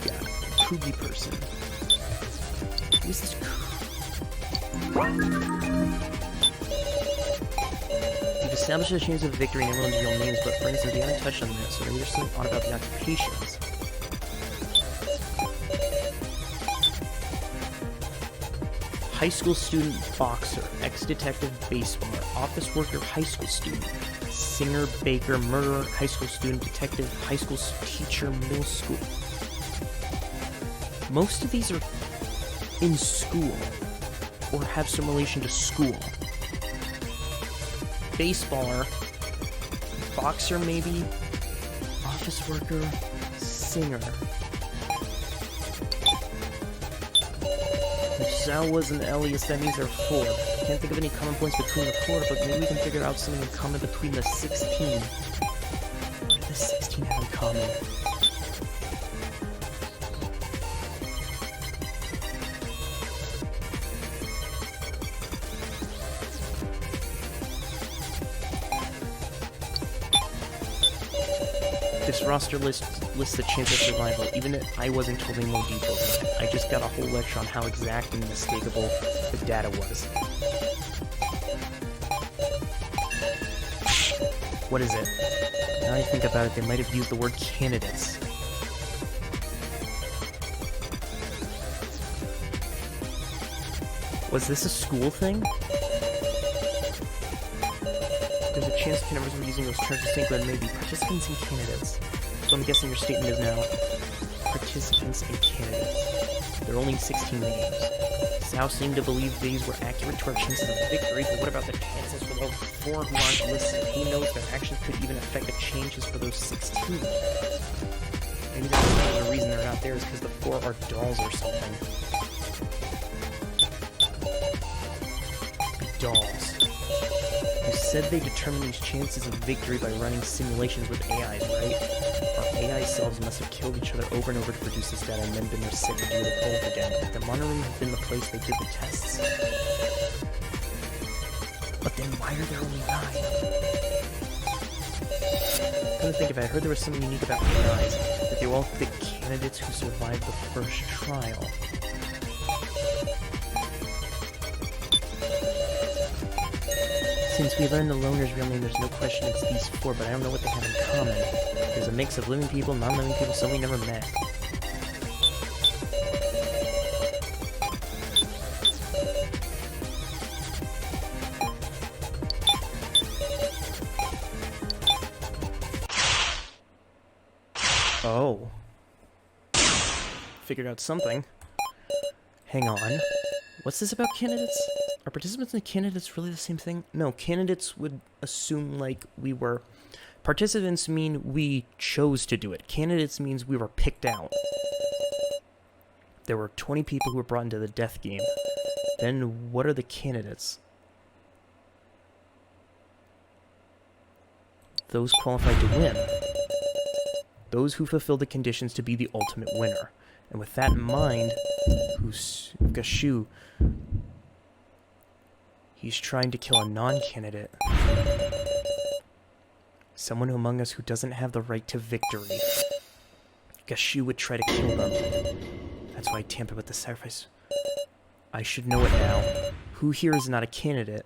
A: guy. Kugi person. Who's this? established a chance of victory in everyone's real names, but for instance, we haven't touched on that, so maybe there's something odd about the occupations. High school student boxer, ex-detective baseballer, office worker high school student, singer, baker, murderer, high school student, detective, high school teacher, middle school. Most of these are in school, or have some relation to school. Baseballer, boxer maybe, office worker, singer. If Zhao was an alias, that means there are 4. Can't think of any common points between the 4, but maybe we can figure out something in common between the 16. What do the 16 have in common? This roster lists the chance of survival, even if I wasn't told any more details on it. I just got a whole lecture on how exact and mistakable the data was. What is it? Now I think about it, they might have used the word candidates. Was this a school thing? There's a chance candidates were using those terms distinctly, maybe participants and candidates. So I'm guessing your statement is now participants and candidates. There are only 16 names. Zhao seemed to believe these were accurate to our chances of victory, but what about the chances for those 4 who aren't listed? Who knows their actions could even affect the changes for those 16? Maybe that's the reason they're not there is because the 4 are dolls or something. Dolls. You said they determine these chances of victory by running simulations with AIs, right? Our AI selves must have killed each other over and over to produce this data and then been reset to do it both again. If the monorail had been the place they did the tests. But then why are there only 9? Come to think of it, I heard there was something unique about AIs, that they were all the candidates who survived the first trial. Since we learned the loner's real name, there's no question it's these 4, but I don't know what they have in common. There's a mix of living people, non-living people, some we never met. Oh. Figured out something. Hang on. What's this about candidates? Are participants and candidates really the same thing? No, candidates would assume like we were... Participants mean we chose to do it. Candidates means we were picked out. There were 20 people who were brought into the death game. Then what are the candidates? Those qualified to win. Those who fulfill the conditions to be the ultimate winner. And with that in mind, Gashu... He's trying to kill a non-candidate. Someone among us who doesn't have the right to victory. Gashu would try to kill them. That's why I tampered with the sacrifice. I should know it now. Who here is not a candidate?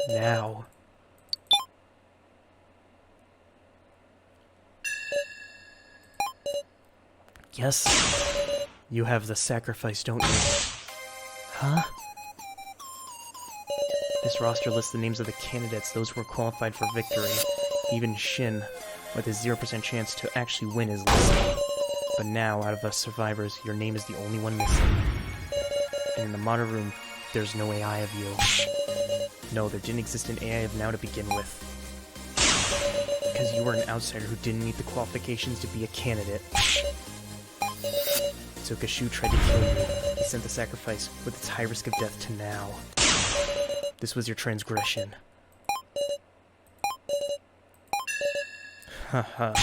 A: Now. Yes, you have the sacrifice, don't you? Huh? This roster lists the names of the candidates, those who were qualified for victory. Even Shin, with a 0% chance to actually win, is listed. But now, out of us survivors, your name is the only one missing. And in the monitor room, there's no AI of you. No, there didn't exist an AI of now to begin with. Because you were an outsider who didn't meet the qualifications to be a candidate. So Gashu tried to kill you. He sent the sacrifice with its high risk of death to now. This was your transgression. Haha.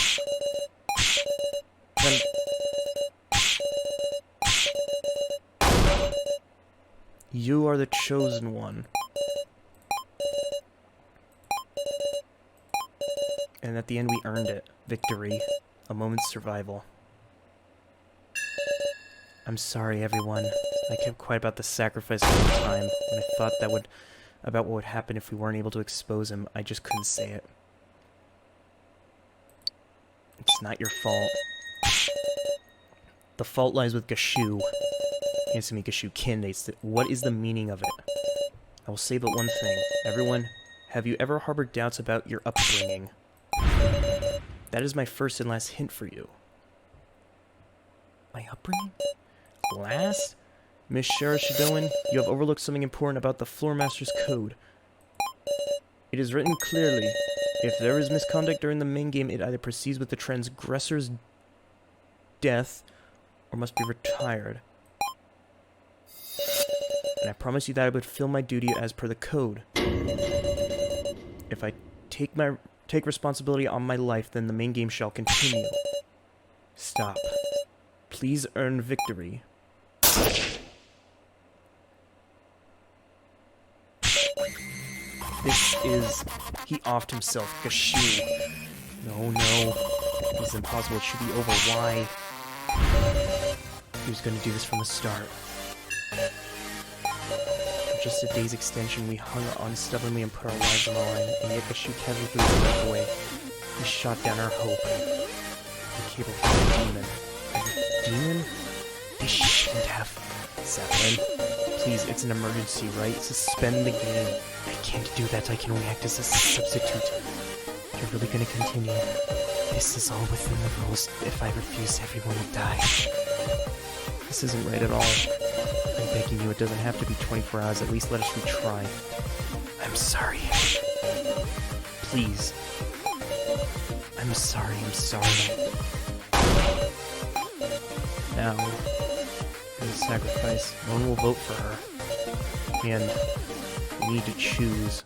A: You are the chosen one. And at the end we earned it. Victory. A moment's survival. I'm sorry, everyone. I kept quiet about the sacrifice all the time. When I thought about what would happen if we weren't able to expose him, I just couldn't say it. It's not your fault. The fault lies with Gashu. Answer me, Gashu Kindates. What is the meaning of it? I will say but one thing. Everyone, have you ever harbored doubts about your upbringing? That is my first and last hint for you. My upbringing? Last? Miss Sharashidoan, you have overlooked something important about the Floor Master's code. It is written clearly. If there is misconduct during the main game, it either proceeds with the transgressor's death or must be retired. And I promise you that I would fill my duty as per the code. If I take responsibility on my life, then the main game shall continue. Stop. Please earn victory. This is... He offed himself. Gashu. No. It's impossible. It should be over. Why? He was going to do this from the start. For just a day's extension, we hung on stubbornly and put our lives on the line, and yet Gashu casually threw himself away. He shot down our hope. The cable from a demon. A demon? They shouldn't have. Zeppelin, please, it's an emergency, right? Suspend the game. I can't do that. I can only act as a substitute. You're really gonna continue. This is all within the rules. If I refuse, everyone will die. This isn't right at all. I'm begging you, it doesn't have to be 24 hours. At least let us retry. I'm sorry. Please. I'm sorry. Now, as a sacrifice, no one will vote for her. And we need to choose.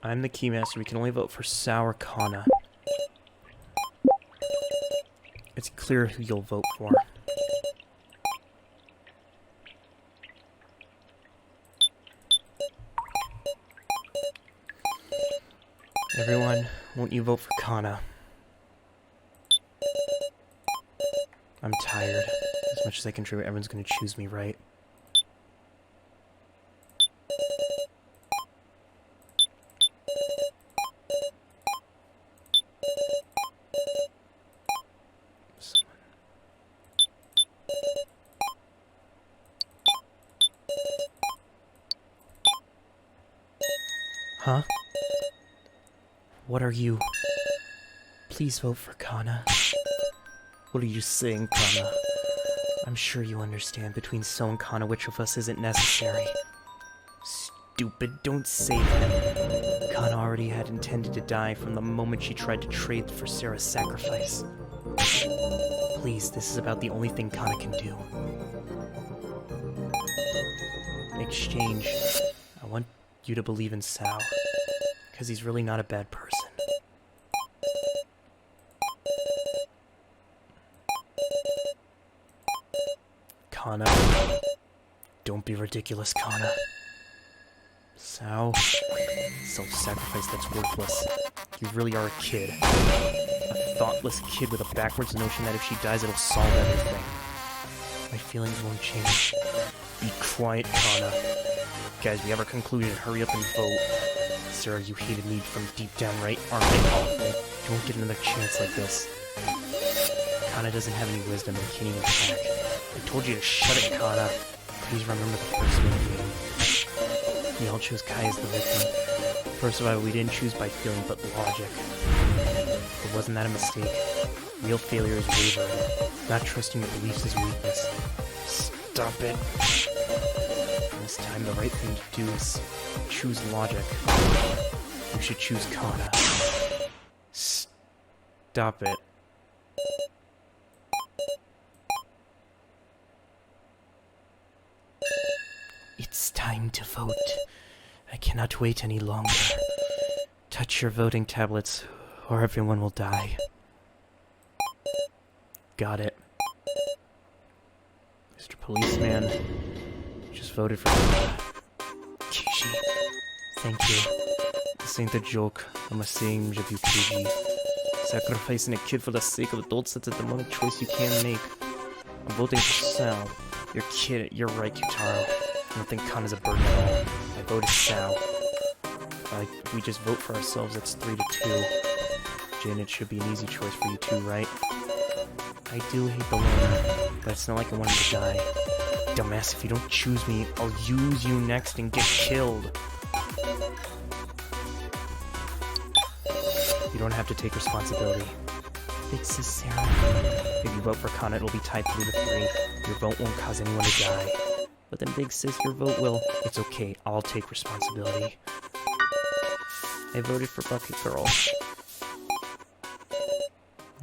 A: I'm the Keymaster. We can only vote for Sour Kana. It's clear who you'll vote for. Everyone, won't you vote for Kana? I'm tired. As much as I contribute, everyone's gonna choose me, right? Huh? What are you? Please vote for Kana. What are you saying, Kana? I'm sure you understand. Between So and Kana, which of us isn't necessary? Stupid, don't say that. Kana already had intended to die from the moment she tried to trade for Sarah's sacrifice. Please, this is about the only thing Kana can do. In exchange, I want you to believe in Sao, because he's really not a bad person. Kana, don't be ridiculous, Kana. Sao, self-sacrifice, that's worthless. You really are a kid. A thoughtless kid with a backwards notion that if she dies it'll solve everything. My feelings won't change. Be quiet, Kana. Guys, we have our conclusion. Hurry up and vote. Sarah, you hated me from deep down, right? Aren't I awful? You won't get another chance like this. Kana doesn't have any wisdom and can't even attack. I told you to shut it, Kana. Please remember the first meeting. We all chose Kai as the victim. First of all, we didn't choose by feeling, but logic. But wasn't that a mistake? Real failure is wavering. Not trusting your beliefs is weakness. Stop it. This time, the right thing to do is choose logic. You should choose Kana. Stop it. It's time to vote. I cannot wait any longer. Touch your voting tablets, or everyone will die. Got it. Mr. Policeman, just voted for
B: Kishi, thank you.
A: This ain't a joke. I'm ashamed of you, KG. Sacrificing a kid for the sake of adults, that's a demonic choice you can't make. I'm voting for Sal. You're right, Kitaro. I don't think Khan is a burden at all. I voted Sal. If we just vote for ourselves, that's 3-2. Jin, it should be an easy choice for you too, right? I do hate the loner, but it's not like I want him to die. Dumbass, if you don't choose me, I'll use you next and get killed. You don't have to take responsibility.
B: Big sis Sarah.
A: If you vote for Khan, it'll be tied 3-3. Your vote won't cause anyone to die. But then, big sis, your vote will. It's okay, I'll take responsibility. I voted for Bucket Girl.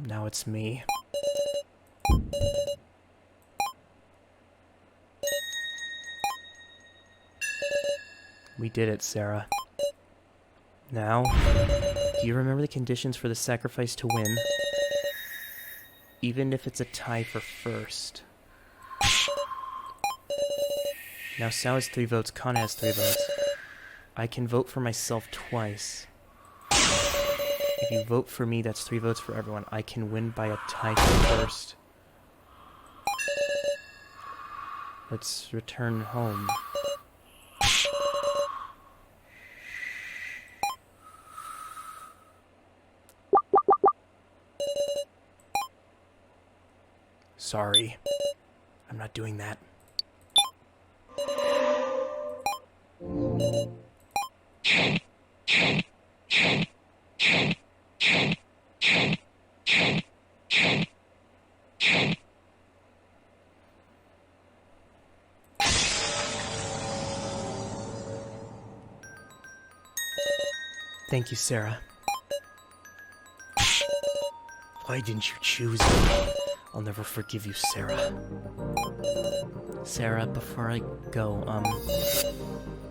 A: Now it's me. We did it, Sarah. Now, do you remember the conditions for the sacrifice to win? Even if it's a tie for first. Now Sal has 3 votes, Kana has 3 votes. I can vote for myself twice. If you vote for me, that's 3 votes for everyone. I can win by a tie for first. Let's return home. Sorry. I'm not doing that. Thank you, Sarah. Why didn't you choose me? I'll never forgive you, Sarah.
B: Sarah, before I go,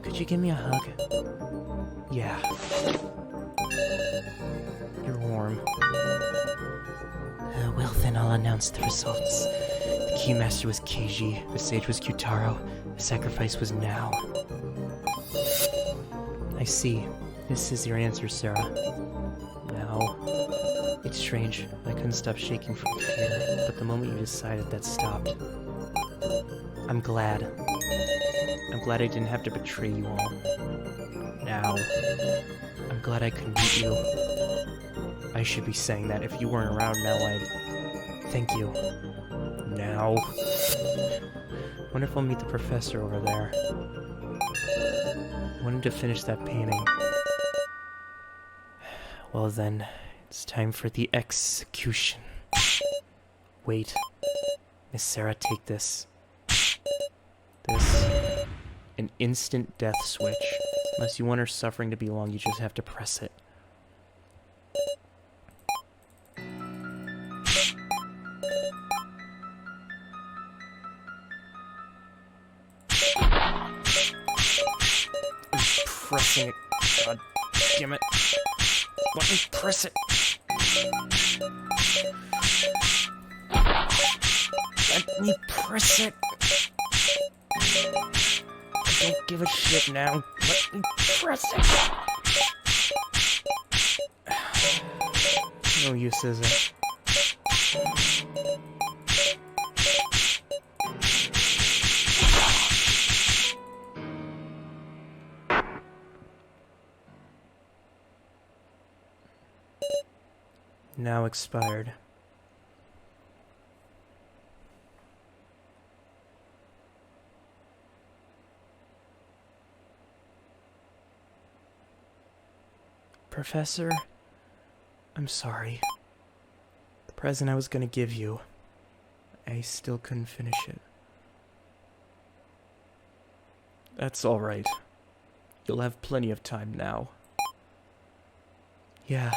B: could you give me a hug?
A: Yeah. You're warm.
B: Well then, I'll announce the results.
A: The Keymaster was Keiji, the Sage was Kyutaro, the sacrifice was now. I see. This is your answer, Sarah. Now, it's strange. I couldn't stop shaking from fear, but the moment you decided, that stopped. I'm glad. I'm glad I didn't have to betray you all. Now, I'm glad I could meet you. I should be saying that. If you weren't around now, I'd... Thank you. Now... Wonder if I'll meet the professor over there. Wanted to finish that painting. Well then, it's time for the execution. Wait. Miss Sarah, take this. This. An instant death switch. Unless you want her suffering to be long, you just have to press it. I'm pressing it. God damn it. Let me press it. Let me press it. I don't give a shit now. Let me press it. No use, is it? Now expired. Professor, I'm sorry. The present I was gonna give you, I still couldn't finish it. That's alright. You'll have plenty of time now. Yeah.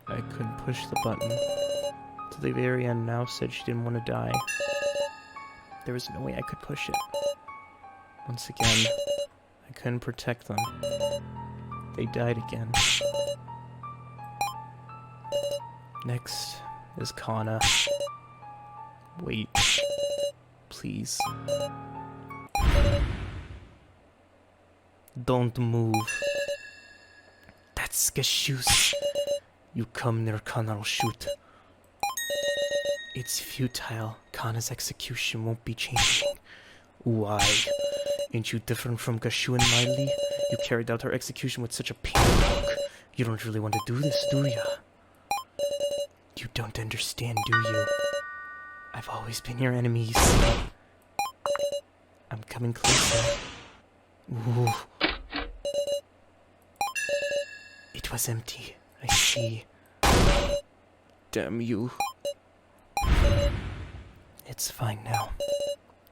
A: I pushed the button. To the very end now said she didn't want to die. There was no way I could push it. Once again, I couldn't protect them. They died again. Next is Kana. Wait. Please. Don't move. That's Gashus. You come near Kana, I'll shoot. It's futile. Kana's execution won't be changing. Why? Ain't you different from Gashu and Miley? You carried out her execution with such a painful look. You don't really want to do this, do ya? You don't understand, do you? I've always been your enemy, you see. I'm coming closer. Ooh. It was empty, I see. Damn you. It's fine now.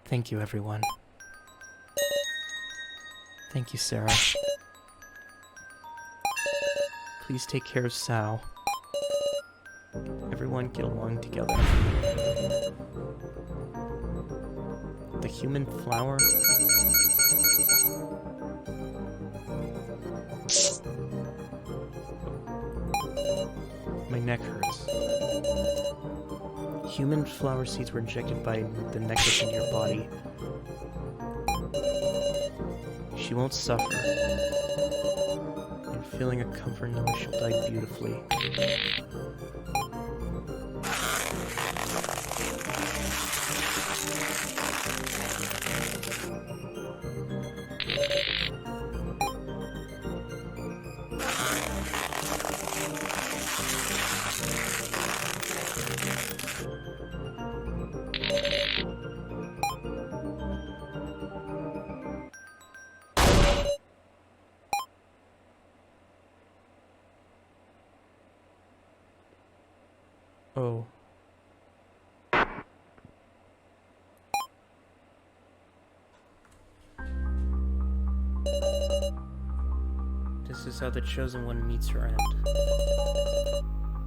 A: Thank you, everyone. Thank you, Sarah. Please take care of Sal. Everyone get along together. The human flower? My neck hurts. Human flower seeds were injected by the necklace into your body. She won't suffer. And feeling a comfort knowing she'll die beautifully. Oh. This is how the Chosen One meets her end.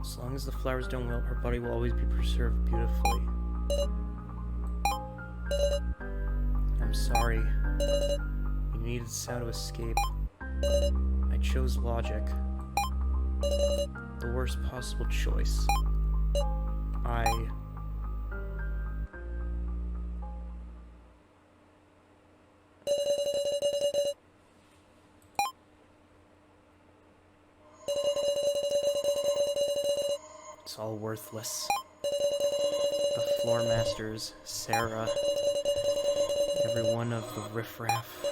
A: As long as the flowers don't wilt, her body will always be preserved beautifully. I'm sorry. You needed sound to escape. I chose logic. The worst possible choice. It's all worthless. The floor masters, Sarah, every one of the riffraff.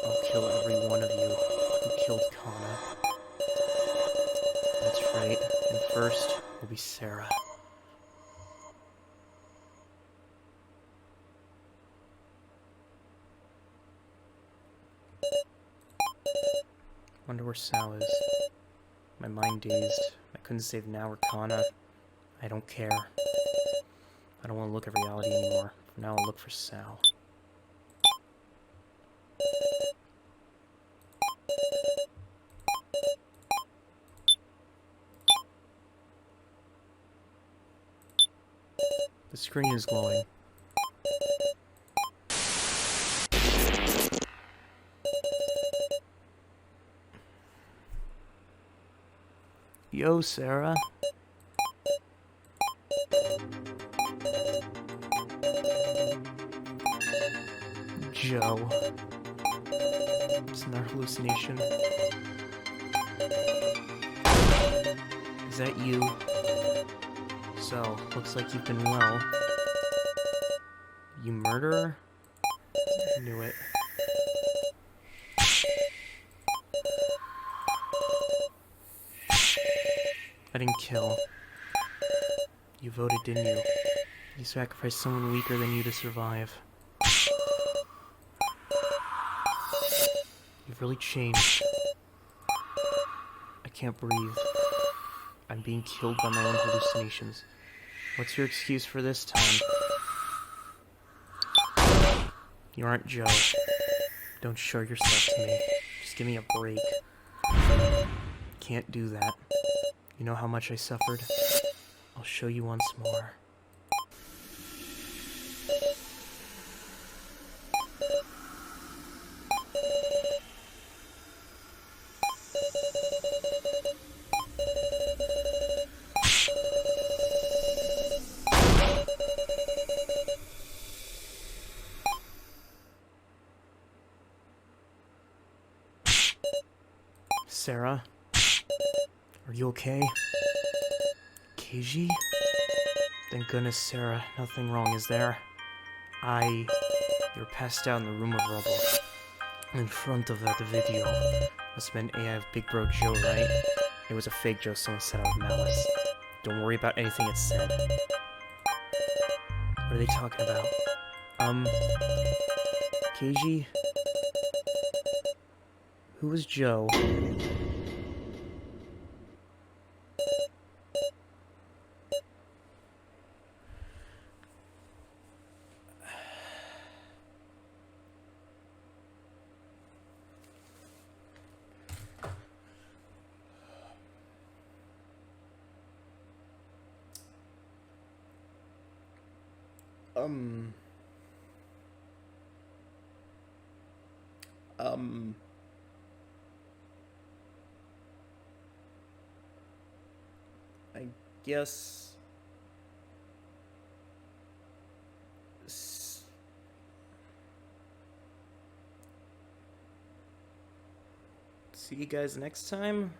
A: I'll kill every one of you who killed Kana. That's right, and first will be Sarah. Wonder where Sal is. My mind dazed. I couldn't save now or Kana. I don't care. I don't want to look at reality anymore. For now I'll look for Sal. The screen is glowing. Yo, Sarah. Joe. It's not a hallucination. Is that you? So, looks like you've been well. You murderer? I knew it. I didn't kill. You voted, didn't you? You sacrificed someone weaker than you to survive. You've really changed. I can't breathe. I'm being killed by my own hallucinations. What's your excuse for this time? You aren't Joe. Don't show yourself to me. Just give me a break. Can't do that. You know how much I suffered? I'll show you once more. Sarah? Are you okay? Keiji? Thank goodness, Sarah. Nothing wrong, is there? You're passed out in the room of rubble. In front of that video. Must have been AI of Big Bro Joe, right? It was a fake joke someone said out of malice. Don't worry about anything it said. What are they talking about? Keiji? Who was Joe? I guess... See you guys next time?